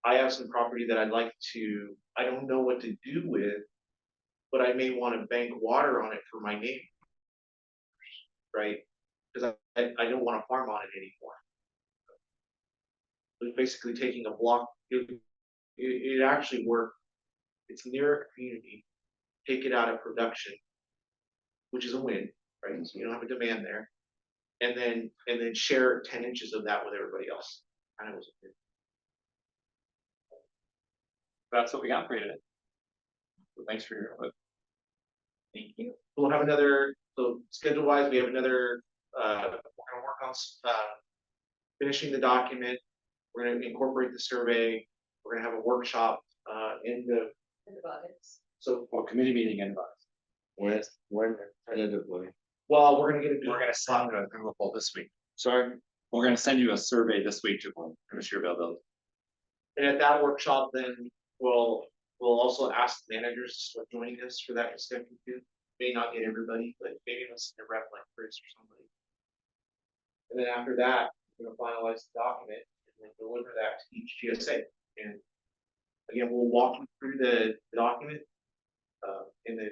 I have some property that I'd like to, I don't know what to do with, but I may want to bank water on it for my neighbors, right? Because I don't want to farm on it anymore. It's basically taking a block, it actually worked. It's near a community, take it out of production, which is a win, right? So you don't have a demand there. And then share 10 inches of that with everybody else. Kind of was a good. That's what we got for you today. So thanks for your input. Thank you. We'll have another, so schedule wise, we have another, we're gonna work on, finishing the document. We're gonna incorporate the survey. We're gonna have a workshop, in the, In the buckets. so, Well, committee meeting invite. When tentatively. well, we're gonna get a. We're gonna send you a Google poll this week. Sorry, We're gonna send you a survey this week to finish your availability. and at that workshop, then we'll also ask managers to start joining us for that discussion too. May not get everybody, but maybe let's send a rep like Chris or somebody. And then after that, we're gonna finalize the document and then deliver that to each GSA. And again, we'll walk you through the document, and then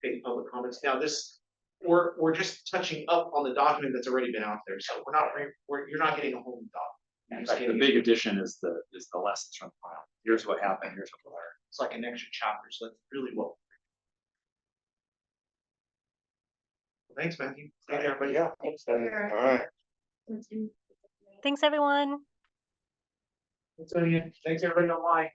take public comments. Now this, we're just touching up on the document that's already been out there. So you're not getting a whole new document. In fact, the big addition is the lessons from the file. Here's what happened, here's what we learned. It's like an extra chapter, so that's really what. Well, thanks, Matthew. Thank you, everybody. Yeah, thanks, Danny. All right. Thanks, everyone. Thanks, everybody online.